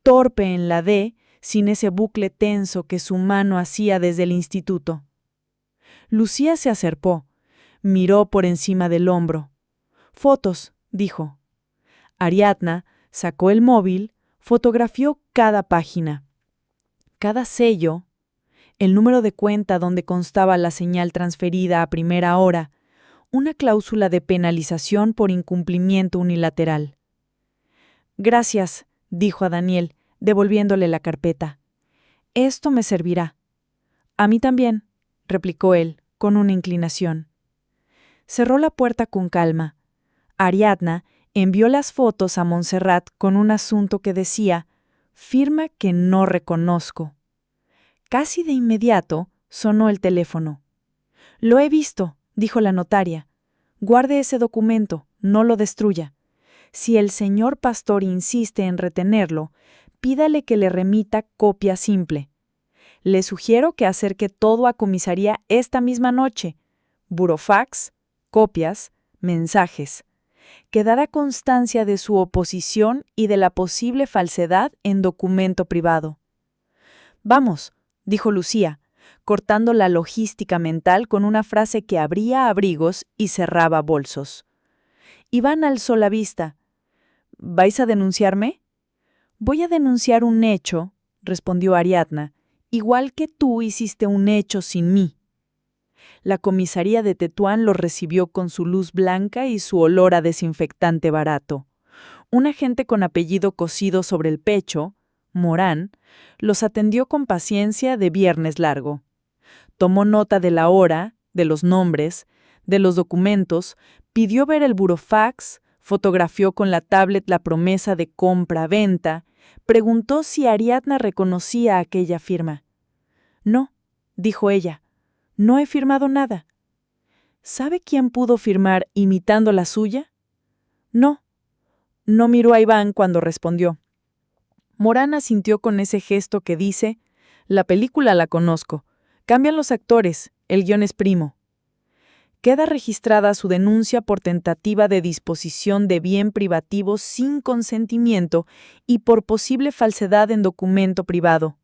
S2: torpe en la D, sin ese bucle tenso que su mano hacía desde el instituto. Lucía se acercó, miró por encima del hombro. «Fotos», dijo. Ariadna sacó el móvil, fotografió cada página. Cada sello, el número de cuenta donde constaba la señal transferida a primera hora, una cláusula de penalización por incumplimiento unilateral. «Gracias», dijo a Daniel, devolviéndole la carpeta. «Esto me servirá». «A mí también», replicó él, con una inclinación. Cerró la puerta con calma. Ariadna envió las fotos a Montserrat con un asunto que decía, «Firma que no reconozco». Casi de inmediato sonó el teléfono. «Lo he visto», dijo la notaria. «Guarde ese documento, no lo destruya. Si el señor Pastor insiste en retenerlo, pídale que le remita copia simple. Le sugiero que acerque todo a comisaría esta misma noche. Burofax, copias, mensajes. Que dará constancia de su oposición y de la posible falsedad en documento privado». «Vamos», dijo Lucía, cortando la logística mental con una frase que abría abrigos y cerraba bolsos. Iván alzó la vista. «¿Vais a denunciarme?» «Voy a denunciar un hecho», respondió Ariadna, «igual que tú hiciste un hecho sin mí». La comisaría de Tetuán los recibió con su luz blanca y su olor a desinfectante barato. Un agente con apellido cosido sobre el pecho, Morán, los atendió con paciencia de viernes largo. Tomó nota de la hora, de los nombres, de los documentos, pidió ver el burofax, fotografió con la tablet la promesa de compra-venta, preguntó si Ariadna reconocía aquella firma. «No», dijo ella, «no he firmado nada». «¿Sabe quién pudo firmar imitando la suya?» «No». No miró a Iván cuando respondió. Morán asintió con ese gesto que dice, «La película la conozco. Cambian los actores, el guión es primo». Queda registrada su denuncia por tentativa de disposición de bien privativo sin consentimiento y por posible falsedad en documento privado.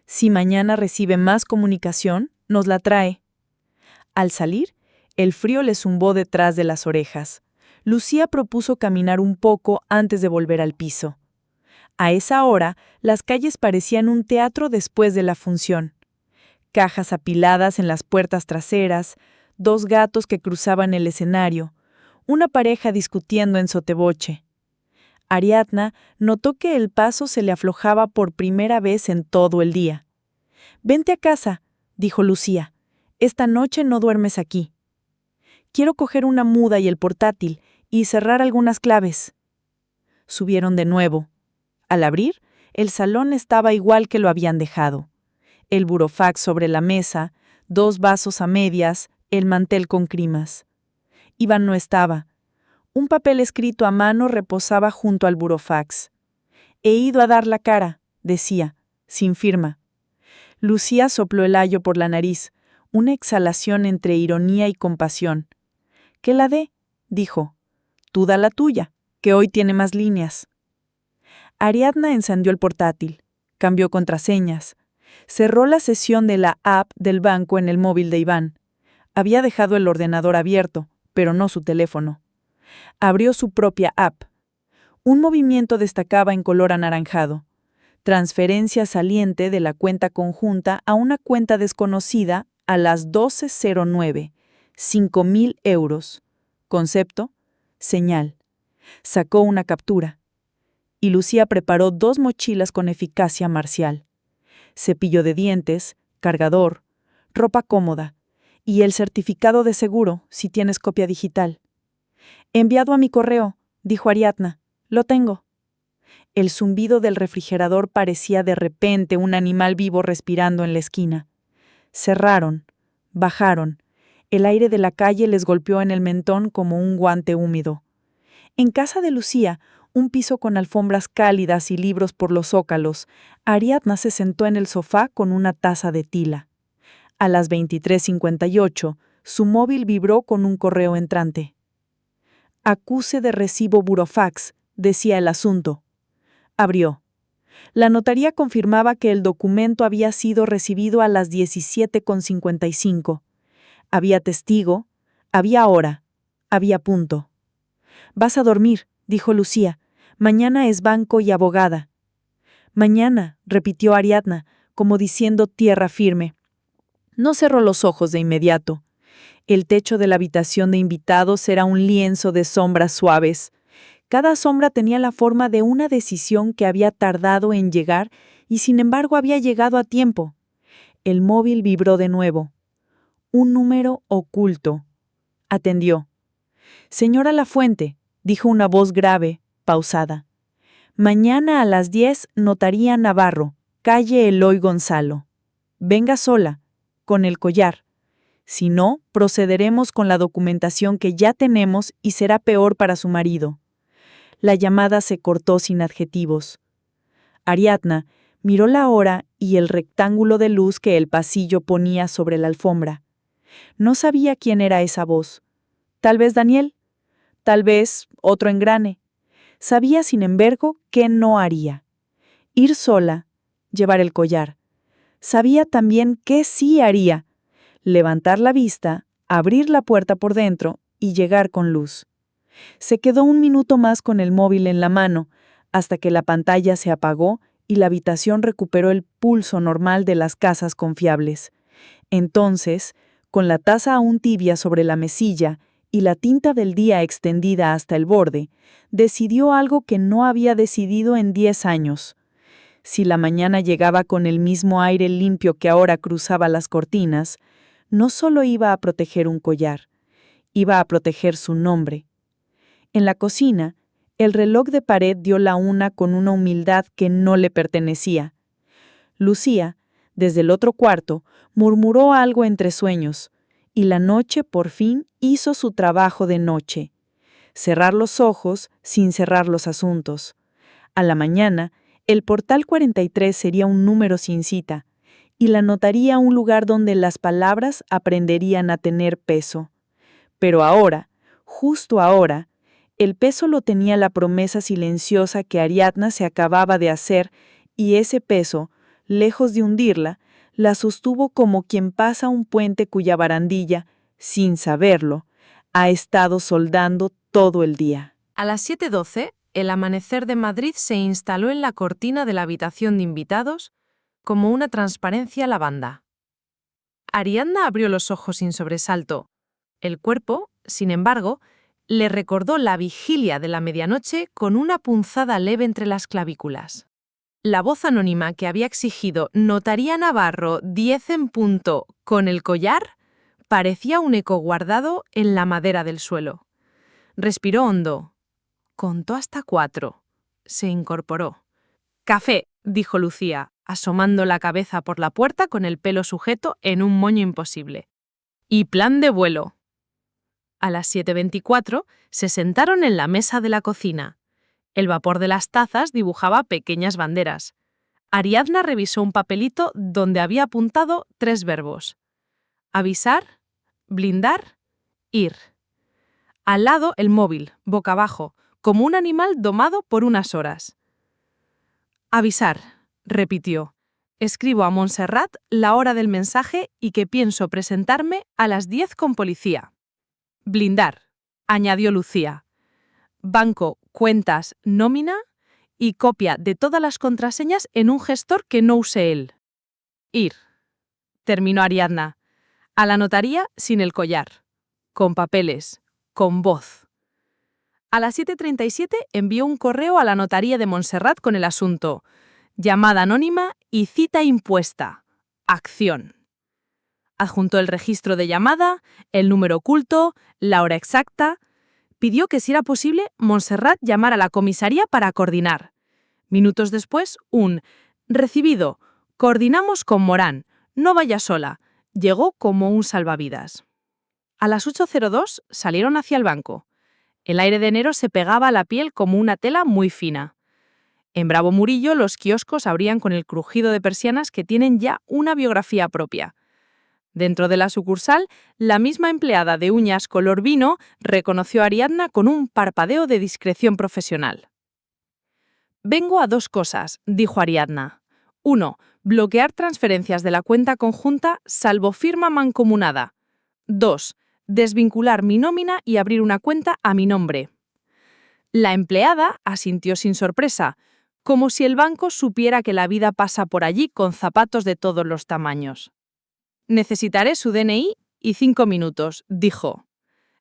S2: Si mañana recibe más comunicación, nos la trae. Al salir, el frío le zumbó detrás de las orejas. Lucía propuso caminar un poco antes de volver al piso. A esa hora, las calles parecían un teatro después de la función. Cajas apiladas en las puertas traseras, 2 gatos que cruzaban el escenario, una pareja discutiendo en soteboche. Ariadna notó que el paso se le aflojaba por primera vez en todo el día. «Vente a casa», dijo Lucía. «Esta noche no duermes aquí. Quiero coger una muda y el portátil y cerrar algunas claves». Subieron de nuevo. Al abrir, el salón estaba igual que lo habían dejado. El burofax sobre la mesa, 2 vasos a medias, el mantel con crimas.
S4: Iván no estaba. Un papel escrito a mano reposaba junto al burofax. He ido a dar la cara, decía, sin firma. Lucía sopló el ayo por la nariz, una exhalación entre ironía y compasión. «¿Que la dé?», dijo. «Tú da la tuya, que hoy tiene más líneas». Ariadna encendió el portátil, cambió contraseñas, cerró la sesión de la app del banco en el móvil de Iván. Había dejado el ordenador abierto, pero no su teléfono. Abrió su propia app. Un movimiento destacaba en color anaranjado. Transferencia saliente de la cuenta conjunta a una cuenta desconocida a las 12:09. 5.000 euros. Concepto, señal. Sacó una captura. Y Lucía preparó 2 mochilas con eficacia marcial. Cepillo de dientes, cargador, ropa cómoda y el certificado de seguro si tienes copia digital. «Enviado a mi correo», dijo Ariadna. «Lo tengo». El zumbido del refrigerador parecía de repente un animal vivo respirando en la esquina. Cerraron, bajaron. El aire de la calle les golpeó en el mentón como un guante húmedo. En casa de Lucía, un piso con alfombras cálidas y libros por los zócalos, Ariadna se sentó en el sofá con una taza de tila. A las 23:58, su móvil vibró con un correo entrante. «Acuse de recibo burofax», decía el asunto. Abrió. La notaría confirmaba que el documento había sido recibido a las 17:55. Había testigo, había hora, había punto. «Vas a dormir», dijo Lucía. «Mañana es banco y abogada». «Mañana», repitió Ariadna, como diciendo tierra firme. No cerró los ojos de inmediato. El techo de la habitación de invitados era un lienzo de sombras suaves. Cada sombra tenía la forma de una decisión que había tardado en llegar y sin embargo había llegado a tiempo. El móvil vibró de nuevo. Un número oculto. Atendió. «Señora Lafuente», dijo una voz grave, pausada. «Mañana a las 10, notaría Navarro, calle Eloy Gonzalo. Venga sola, con el collar. Si no, procederemos con la documentación que ya tenemos y será peor para su marido». La llamada se cortó sin adjetivos. Ariadna miró la hora y el rectángulo de luz que el pasillo ponía sobre la alfombra. No sabía quién era esa voz. Tal vez Daniel, tal vez otro engrane. Sabía, sin embargo, qué no haría. Ir sola, llevar el collar. Sabía también qué sí haría. Levantar la vista, abrir la puerta por dentro y llegar con luz. Se quedó un minuto más con el móvil en la mano, hasta que la pantalla se apagó y la habitación recuperó el pulso normal de las casas confiables. Entonces, con la taza aún tibia sobre la mesilla y la tinta del día extendida hasta el borde, decidió algo que no había decidido en 10 años. Si la mañana llegaba con el mismo aire limpio que ahora cruzaba las cortinas, no solo iba a proteger un collar, iba a proteger su nombre. En la cocina, el reloj de pared dio la 1 con una humildad que no le pertenecía. Lucía, desde el otro cuarto, murmuró algo entre sueños, y la noche por fin hizo su trabajo de noche. Cerrar los ojos sin cerrar los asuntos. A la mañana, el portal 43 sería un número sin cita, y la notaría un lugar donde las palabras aprenderían a tener peso. Pero ahora, justo ahora, el peso lo tenía la promesa silenciosa que Ariadna se acababa de hacer, y ese peso, lejos de hundirla, la sostuvo como quien pasa un puente cuya barandilla, sin saberlo, ha estado soldando todo el día.
S2: A las 7:12, el amanecer de Madrid se instaló en la cortina de la habitación de invitados como una transparencia lavanda. Ariadna abrió los ojos sin sobresalto. El cuerpo, sin embargo, le recordó la vigilia de la medianoche con una punzada leve entre las clavículas. La voz anónima que había exigido «Notaría Navarro, 10 en punto, con el collar», parecía un eco guardado en la madera del suelo. Respiró hondo. Contó hasta 4. Se incorporó. «Café», dijo Lucía, asomando la cabeza por la puerta con el pelo sujeto en un moño imposible. «Y plan de vuelo». A las 7:24 se sentaron en la mesa de la cocina. El vapor de las tazas dibujaba pequeñas banderas. Ariadna revisó un papelito donde había apuntado 3 verbos: avisar, blindar, ir. Al lado el móvil, boca abajo, como un animal domado por unas horas. Avisar, repitió. Escribo a Montserrat la hora del mensaje y que pienso presentarme a las 10 con policía. Blindar, añadió Lucía. Banco, cuentas, nómina y copia de todas las contraseñas en un gestor que no use él. Ir, terminó Ariadna. A la notaría sin el collar. Con papeles, con voz. A las 7:37 envió un correo a la notaría de Montserrat con el asunto: llamada anónima y cita impuesta. Acción. Adjuntó el registro de llamada, el número oculto, la hora exacta. Pidió que, si era posible, Montserrat llamara a la comisaría para coordinar. Minutos después, un recibido. Coordinamos con Morán. No vaya sola. Llegó como un salvavidas. A las 8:02 salieron hacia el banco. El aire de enero se pegaba a la piel como una tela muy fina. En Bravo Murillo los kioscos abrían con el crujido de persianas que tienen ya una biografía propia. Dentro de la sucursal, la misma empleada de uñas color vino reconoció a Ariadna con un parpadeo de discreción profesional. «Vengo a 2 cosas», dijo Ariadna. 1. Bloquear transferencias de la cuenta conjunta salvo firma mancomunada. 2. Desvincular mi nómina y abrir una cuenta a mi nombre. La empleada asintió sin sorpresa, como si el banco supiera que la vida pasa por allí con zapatos de todos los tamaños. «Necesitaré su DNI y 5 minutos», dijo.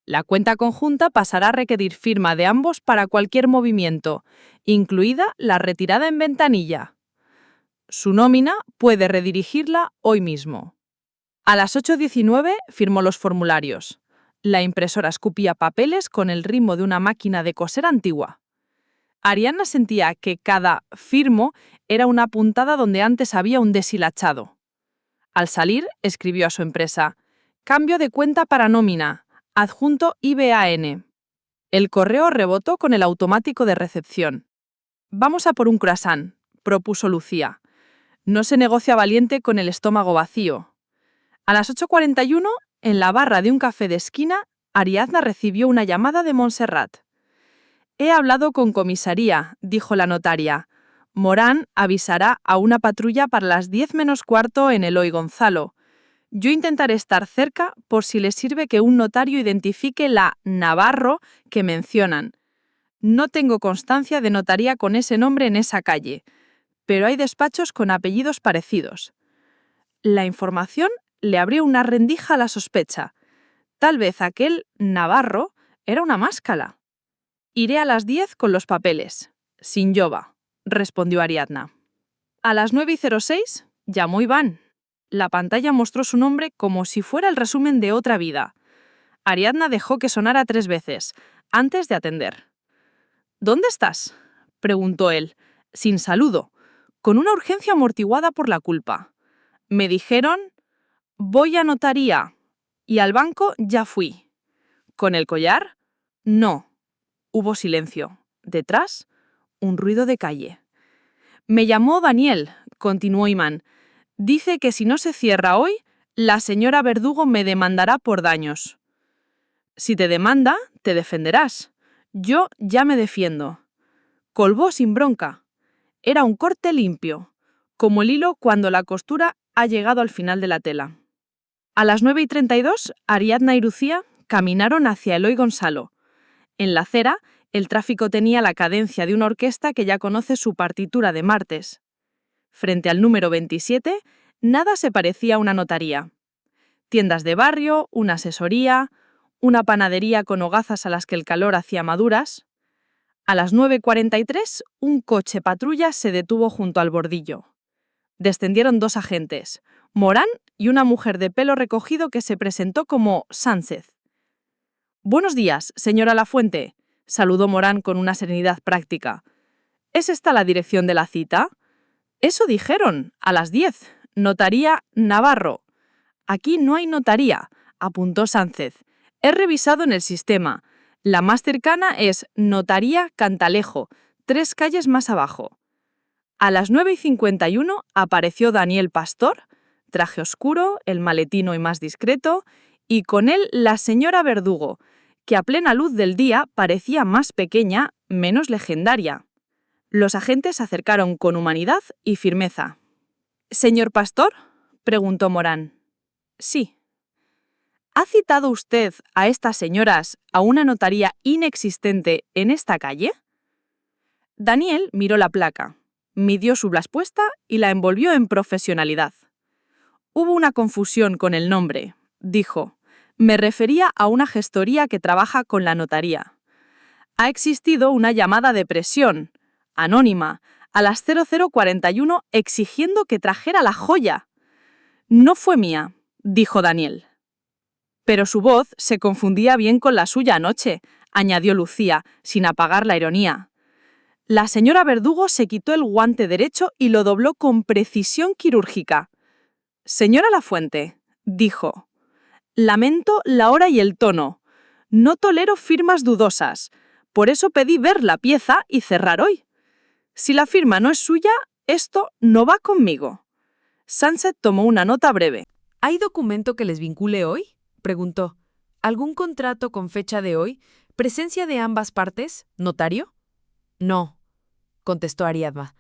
S2: La cuenta conjunta pasará a requerir firma de ambos para cualquier movimiento, incluida la retirada en ventanilla. Su nómina puede redirigirla hoy mismo. A las 8:19 firmó los formularios. La impresora escupía papeles con el ritmo de una máquina de coser antigua. Ariadna sentía que cada firmo era una puntada donde antes había un deshilachado. Al salir, escribió a su empresa: «Cambio de cuenta para nómina. Adjunto IBAN». El correo rebotó con el automático de recepción. «Vamos a por un croissant», propuso Lucía. No se negocia valiente con el estómago vacío. A las 8:41, en la barra de un café de esquina, Ariadna recibió una llamada de Montserrat. «He hablado con comisaría», dijo la notaria. «Morán avisará a una patrulla para las 10 menos cuarto en Eloy Gonzalo. Yo intentaré estar cerca por si les sirve que un notario identifique la Navarro que mencionan. No tengo constancia de notaría con ese nombre en esa calle, pero hay despachos con apellidos parecidos». La información le abrió una rendija a la sospecha. Tal vez aquel Navarro era una máscara. «Iré a las 10 con los papeles. Sin Jova», respondió Ariadna. A las 9:06 llamó Iván. La pantalla mostró su nombre como si fuera el resumen de otra vida. Ariadna dejó que sonara 3 veces, antes de atender. «¿Dónde estás?», preguntó él, sin saludo, con una urgencia amortiguada por la culpa. «Me dijeron, voy a notaría, y al banco ya fui». «¿Con el collar?». «No». Hubo silencio. Detrás, un ruido de calle. «Me llamó Daniel», continuó Imán. «Dice que si no se cierra hoy, la señora Verdugo me demandará por daños». «Si te demanda, te defenderás. Yo ya me defiendo». Colbó sin bronca. Era un corte limpio, como el hilo cuando la costura ha llegado al final de la tela. A las 9:32, Ariadna y Lucía caminaron hacia Eloy Gonzalo. En la acera, el tráfico tenía la cadencia de una orquesta que ya conoce su partitura de martes. Frente al número 27, nada se parecía a una notaría. Tiendas de barrio, una asesoría, una panadería con hogazas a las que el calor hacía maduras. A las 9:43, un coche patrulla se detuvo junto al bordillo. Descendieron 2 agentes, Morán y una mujer de pelo recogido que se presentó como Sánchez. «Buenos días, señora Lafuente», saludó Morán con una serenidad práctica. «¿Es esta la dirección de la cita?». «Eso dijeron, a las 10. Notaría Navarro». «Aquí no hay notaría», apuntó Sánchez.
S5: He revisado en el sistema. La más cercana es Notaría Cantalejo, 3 calles más abajo. A las 9:51 apareció Daniel Pastor, traje oscuro, el maletín hoy más discreto, y con él la señora Verdugo, que a plena luz del día parecía más pequeña, menos legendaria. Los agentes se acercaron con humanidad y firmeza. «¿Señor Pastor?», preguntó Morán. «Sí». «¿Ha citado usted a estas señoras a una notaría inexistente en esta calle?». Daniel miró la placa, midió su blaspuesta y la envolvió en profesionalidad. «Hubo una confusión con el nombre», dijo. «Me refería a una gestoría que trabaja con la notaría. Ha existido una llamada de presión, anónima, a las 00:41 exigiendo que trajera la joya». «No fue mía», dijo Daniel. «Pero su voz se confundía bien con la suya anoche», añadió Lucía, sin apagar la ironía. La señora Verdugo se quitó el guante derecho y lo dobló con precisión quirúrgica. «Señora Lafuente», dijo, «lamento la hora y el tono. No tolero firmas dudosas. Por eso pedí ver la pieza y cerrar hoy. Si la firma no es suya, esto no va conmigo». Sunset tomó una nota breve.
S2: ¿Hay documento que les vincule hoy?, preguntó. ¿Algún contrato con fecha de hoy? ¿Presencia de ambas partes? ¿Notario? No, contestó Ariadna.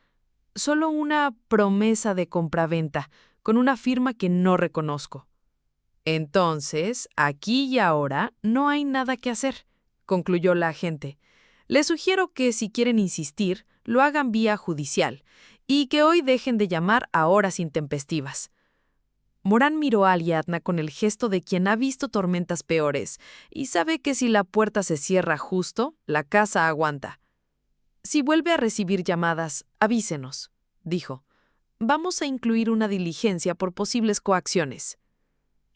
S2: Solo una promesa de compraventa, con una firma que no reconozco. Entonces, aquí y ahora no hay nada que hacer, concluyó la agente. Les sugiero que, si quieren insistir, lo hagan vía judicial, y que hoy dejen de llamar a horas intempestivas. Morán miró a Ariadna con el gesto de quien ha visto tormentas peores y sabe que si la puerta se cierra justo, la casa aguanta. «Si vuelve a recibir llamadas, avísenos», dijo. «Vamos a incluir una diligencia por posibles coacciones».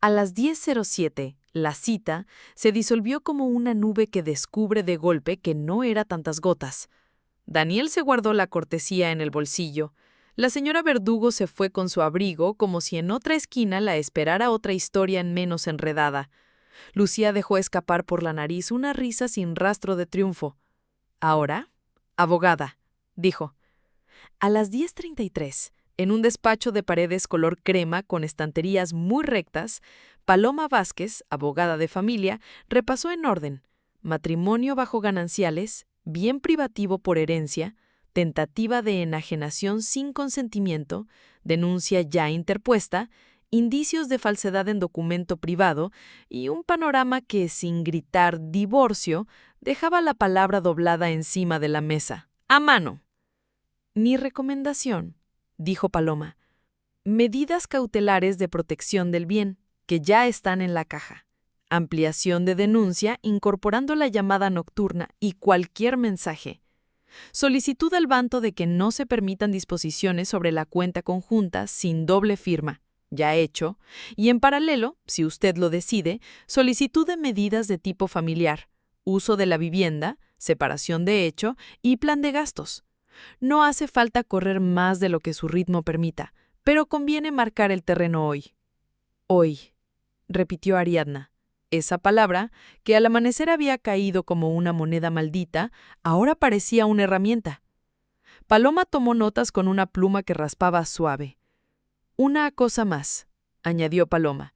S2: A las 10:07, la cita se disolvió como una nube que descubre de golpe que no era tantas gotas. Daniel se guardó la cortesía en el bolsillo. La señora Verdugo se fue con su abrigo como si en otra esquina la esperara otra historia menos enredada. Lucía dejó escapar por la nariz una risa sin rastro de triunfo. «Ahora, abogada», dijo. A las 10:33, en un despacho de paredes color crema con estanterías muy rectas, Paloma Vázquez, abogada de familia, repasó en orden: matrimonio bajo gananciales, bien privativo por herencia, tentativa de enajenación sin consentimiento, denuncia ya interpuesta, indicios de falsedad en documento privado y un panorama que, sin gritar divorcio, dejaba la palabra doblada encima de la mesa, a mano. «Ni recomendación», dijo Paloma. «Medidas cautelares de protección del bien, que ya están en la caja. Ampliación de denuncia incorporando la llamada nocturna y cualquier mensaje. Solicitud al banco de que no se permitan disposiciones sobre la cuenta conjunta sin doble firma, ya hecho, y en paralelo, si usted lo decide, solicitud de medidas de tipo familiar, uso de la vivienda, separación de hecho y plan de gastos. No hace falta correr más de lo que su ritmo permita, pero conviene marcar el terreno hoy». «Hoy», repitió Ariadna. Esa palabra, que al amanecer había caído como una moneda maldita, ahora parecía una herramienta. Paloma tomó notas con una pluma que raspaba suave. «Una cosa más», añadió Paloma.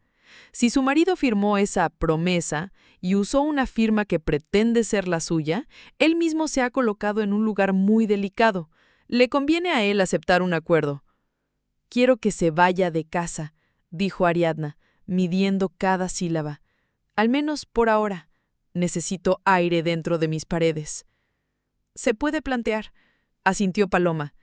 S2: «Si su marido firmó esa promesa y usó una firma que pretende ser la suya, él mismo se ha colocado en un lugar muy delicado. Le conviene a él aceptar un acuerdo». «Quiero que se vaya de casa», dijo Ariadna, midiendo cada sílaba. «Al menos por ahora. Necesito aire dentro de mis paredes». «Se puede plantear», asintió Paloma.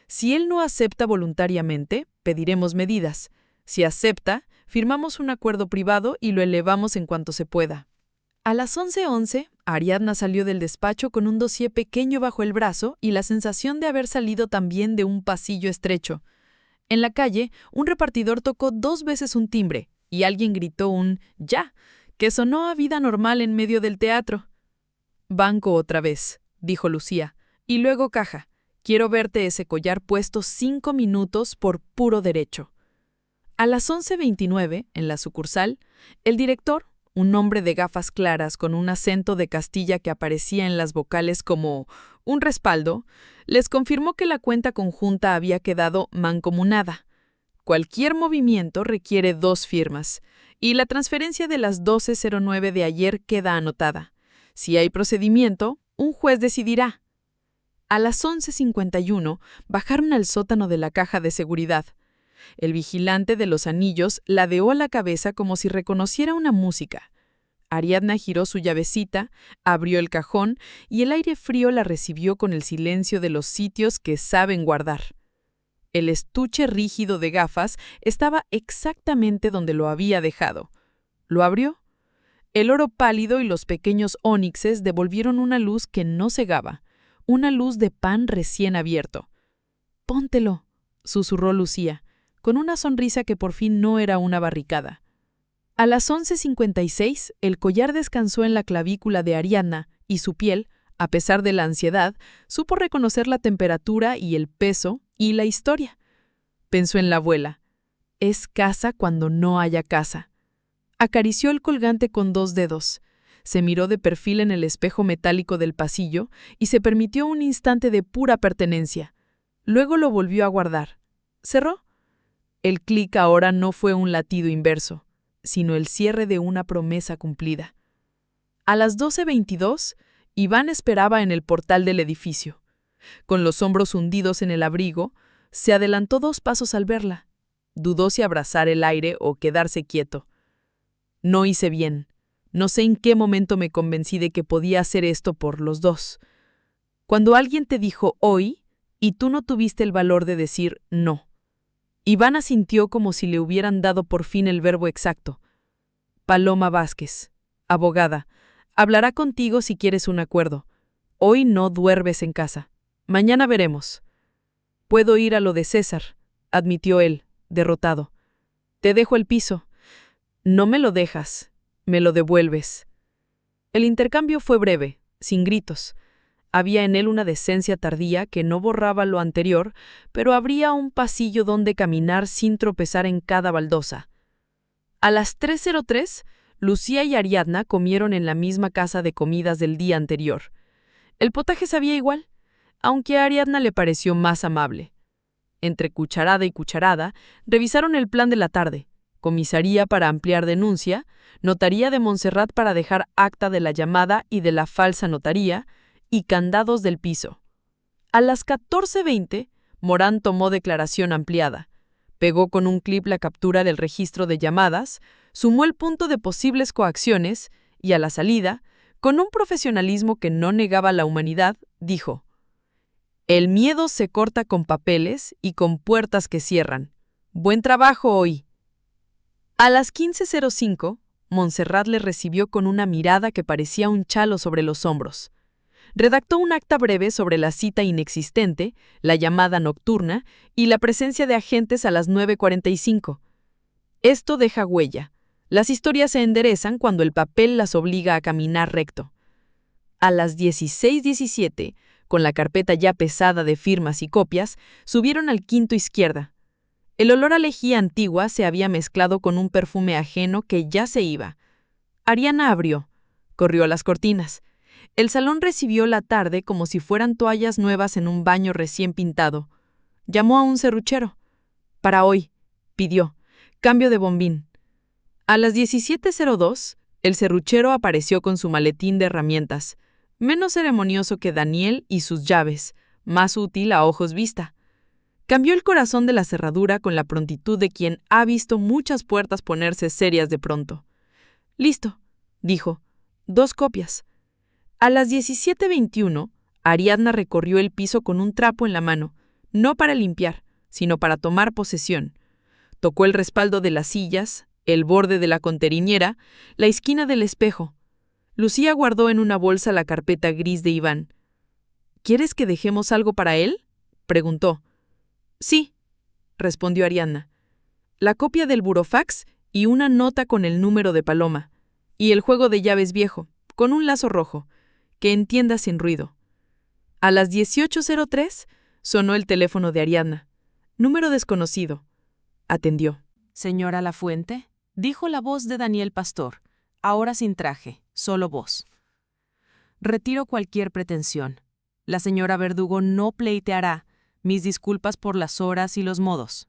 S2: «Si él no acepta voluntariamente, pediremos medidas. Si acepta, firmamos un acuerdo privado y lo elevamos en cuanto se pueda». A las 11:11, Ariadna salió del despacho con un dossier pequeño bajo el brazo y la sensación de haber salido también de un pasillo estrecho. En la calle, un repartidor tocó 2 veces un timbre y alguien gritó un «ya», que sonó a vida normal en medio del teatro. «Banco otra vez», dijo Lucía, «y luego caja. Quiero verte ese collar puesto 5 minutos por puro derecho». A las 11:29, en la sucursal, el director,
S5: un hombre de gafas claras con un acento de Castilla que aparecía en las vocales como un respaldo, les confirmó que la cuenta conjunta había quedado mancomunada. Cualquier movimiento requiere 2 firmas, y la transferencia de las 12:09 de ayer queda anotada. Si hay procedimiento, un juez decidirá. A las 11:51 bajaron al sótano de la caja de seguridad. El vigilante de los anillos ladeó la cabeza como si reconociera una música. Ariadna giró su llavecita, abrió el cajón y el aire frío la recibió con el silencio de los sitios que saben guardar. El estuche rígido de gafas estaba exactamente donde lo había dejado. Lo abrió. El oro pálido y los pequeños ónixes devolvieron una luz que no cegaba, una luz de pan recién abierto. «Póntelo», susurró Lucía, con una sonrisa que por fin no era una barricada. A las 11:56, el collar descansó en la clavícula de Ariadna y su piel, a pesar de la ansiedad, supo reconocer la temperatura y el peso y la historia. Pensó en la abuela. Es casa cuando no haya casa. Acarició el colgante con 2 dedos. Se miró de perfil en el espejo metálico del pasillo y se permitió un instante de pura pertenencia. Luego lo volvió a guardar. Cerró. El clic ahora no fue un latido inverso, sino el cierre de una promesa cumplida. A las 12:22, Iván esperaba en el portal del edificio. Con los hombros hundidos en el abrigo, se adelantó 2 pasos al verla. Dudó si abrazar el aire o quedarse quieto. No hice bien. No sé en qué momento me convencí de que podía hacer esto por los 2. Cuando alguien te dijo hoy, y tú no tuviste el valor de decir no. Iván asintió como si le hubieran dado por fin el verbo exacto. Paloma Vázquez, abogada, hablará contigo si quieres un acuerdo. Hoy no duermes en casa. Mañana veremos. Puedo ir a lo de César, admitió él, derrotado. Te dejo el piso. No me lo dejas, me lo devuelves. El intercambio fue breve, sin gritos. Había en él una decencia tardía que no borraba lo anterior, pero abría un pasillo donde caminar sin tropezar en cada baldosa. A las 3:03, Lucía y Ariadna comieron en la misma casa de comidas del día anterior. El potaje sabía igual, aunque a Ariadna le pareció más amable. Entre cucharada y cucharada, revisaron el plan de la tarde: comisaría para ampliar denuncia, notaría de Montserrat para dejar acta de la llamada y de la falsa notaría, y candados del piso. A las 14:20, Morán tomó declaración ampliada. Pegó con un clip la captura del registro de llamadas, sumó el punto de posibles coacciones y a la salida, con un profesionalismo que no negaba la humanidad, dijo: «El miedo se corta con papeles y con puertas que cierran. Buen trabajo hoy». A las 15:05, Montserrat le recibió con una mirada que parecía un chalo sobre los hombros. Redactó un acta breve sobre la cita inexistente, la llamada nocturna y la presencia de agentes a las 9:45. Esto deja huella. Las historias se enderezan cuando el papel las obliga a caminar recto. A las 16:17, con la carpeta ya pesada de firmas y copias, subieron al quinto izquierda. El olor a lejía antigua se había mezclado con un perfume ajeno que ya se iba. Ariadna abrió. Corrió a las cortinas. El salón recibió la tarde como si fueran toallas nuevas en un baño recién pintado. Llamó a un serruchero. «Para hoy», pidió. «Cambio de bombín». A las 17:02, el serruchero apareció con su maletín de herramientas, menos ceremonioso que Daniel y sus llaves, más útil a ojos vista. Cambió el corazón de la cerradura con la prontitud de quien ha visto muchas puertas ponerse serias de pronto. «Listo», dijo. «2 copias». A las 17:21, Ariadna recorrió el piso con un trapo en la mano, no para limpiar, sino para tomar posesión. Tocó el respaldo de las sillas, el borde de la conteriñera, la esquina del espejo. Lucía guardó en una bolsa la carpeta gris de Iván. «¿Quieres que dejemos algo para él?», preguntó. «Sí», respondió Ariadna. «La copia del burofax y una nota con el número de Paloma. Y el juego de llaves viejo, con un lazo rojo, que entienda sin ruido». A las 18:03 sonó el teléfono de Ariadna. Número desconocido. Atendió.
S6: «Señora Lafuente», dijo la voz de Daniel Pastor.
S2: Ahora sin traje, solo vos. Retiro cualquier pretensión. La señora Verdugo no pleiteará. Mis disculpas por las horas y los modos.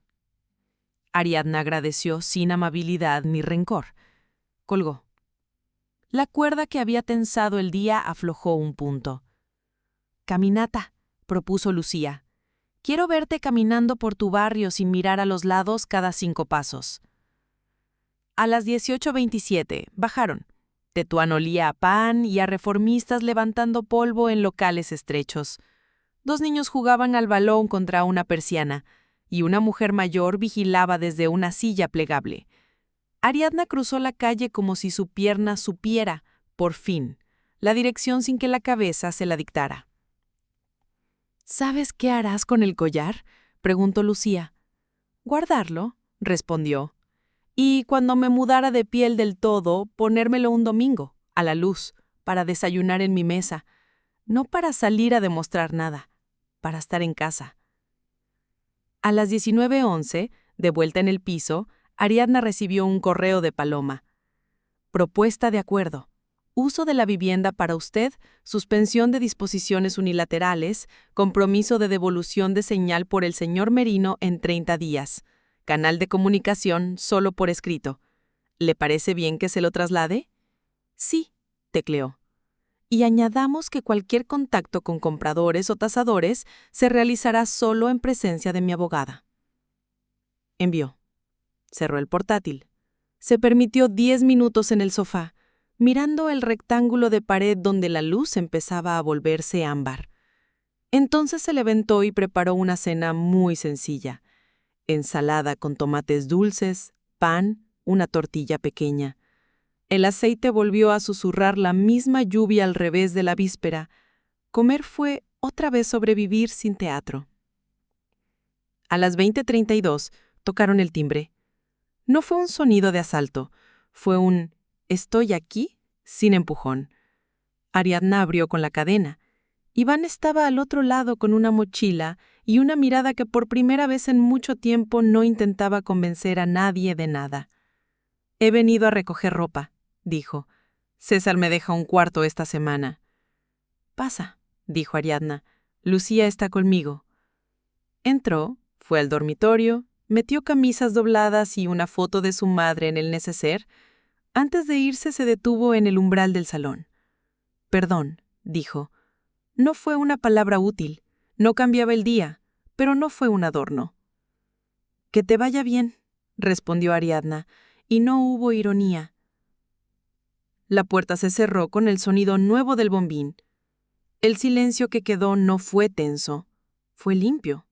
S2: Ariadna agradeció sin amabilidad ni rencor. Colgó. La cuerda que había tensado el día aflojó un punto. «Caminata», propuso Lucía. «Quiero verte caminando por tu barrio sin mirar a los lados cada 5 pasos». A las 18:27 bajaron. Tetuán olía a pan y a reformistas levantando polvo en locales estrechos. 2 niños jugaban al balón contra una persiana, y una mujer mayor vigilaba desde una silla plegable. Ariadna cruzó la calle como si su pierna supiera, por fin, la dirección sin que la cabeza se la dictara. «¿Sabes qué harás con el collar?», preguntó Lucía. «Guardarlo», respondió. «Y cuando me mudara de piel del todo, ponérmelo un domingo, a la luz, para desayunar en mi mesa, no para salir a demostrar nada, para estar en casa». A las 19:11, de vuelta en el piso, Ariadna recibió un correo de Paloma. «Propuesta de acuerdo. Uso de la vivienda para usted, suspensión de disposiciones unilaterales, compromiso de devolución de señal por el señor Merino en 30 días. Canal de comunicación solo por escrito. ¿Le parece bien que se lo traslade?». «Sí», tecleó. «Y añadamos que cualquier contacto con compradores o tasadores se realizará solo en presencia de mi abogada». Envió. Cerró el portátil. Se permitió 10 minutos en el sofá, mirando el rectángulo de pared donde la luz empezaba a volverse ámbar. Entonces se levantó y preparó una cena muy sencilla. Ensalada con tomates dulces, pan, una tortilla pequeña. El aceite volvió a susurrar la misma lluvia al revés de la víspera. Comer fue otra vez sobrevivir sin teatro. A las 20:32 tocaron el timbre. No fue un sonido de asalto, fue un «estoy aquí» sin empujón. Ariadna abrió con la cadena. Iván estaba al otro lado con una mochila y una mirada que por primera vez en mucho tiempo no intentaba convencer a nadie de nada. «He venido a recoger ropa», dijo. «César me deja un cuarto esta semana». «Pasa», dijo Ariadna. «Lucía está conmigo». Entró, fue al dormitorio, metió camisas dobladas y una foto de su madre en el neceser. Antes de irse se detuvo en el umbral del salón. «Perdón», dijo. No fue una palabra útil, no cambiaba el día, pero no fue un adorno. «Que te vaya bien», respondió Ariadna, y no hubo ironía. La puerta se cerró con el sonido nuevo del bombín. El silencio que quedó no fue tenso, fue limpio.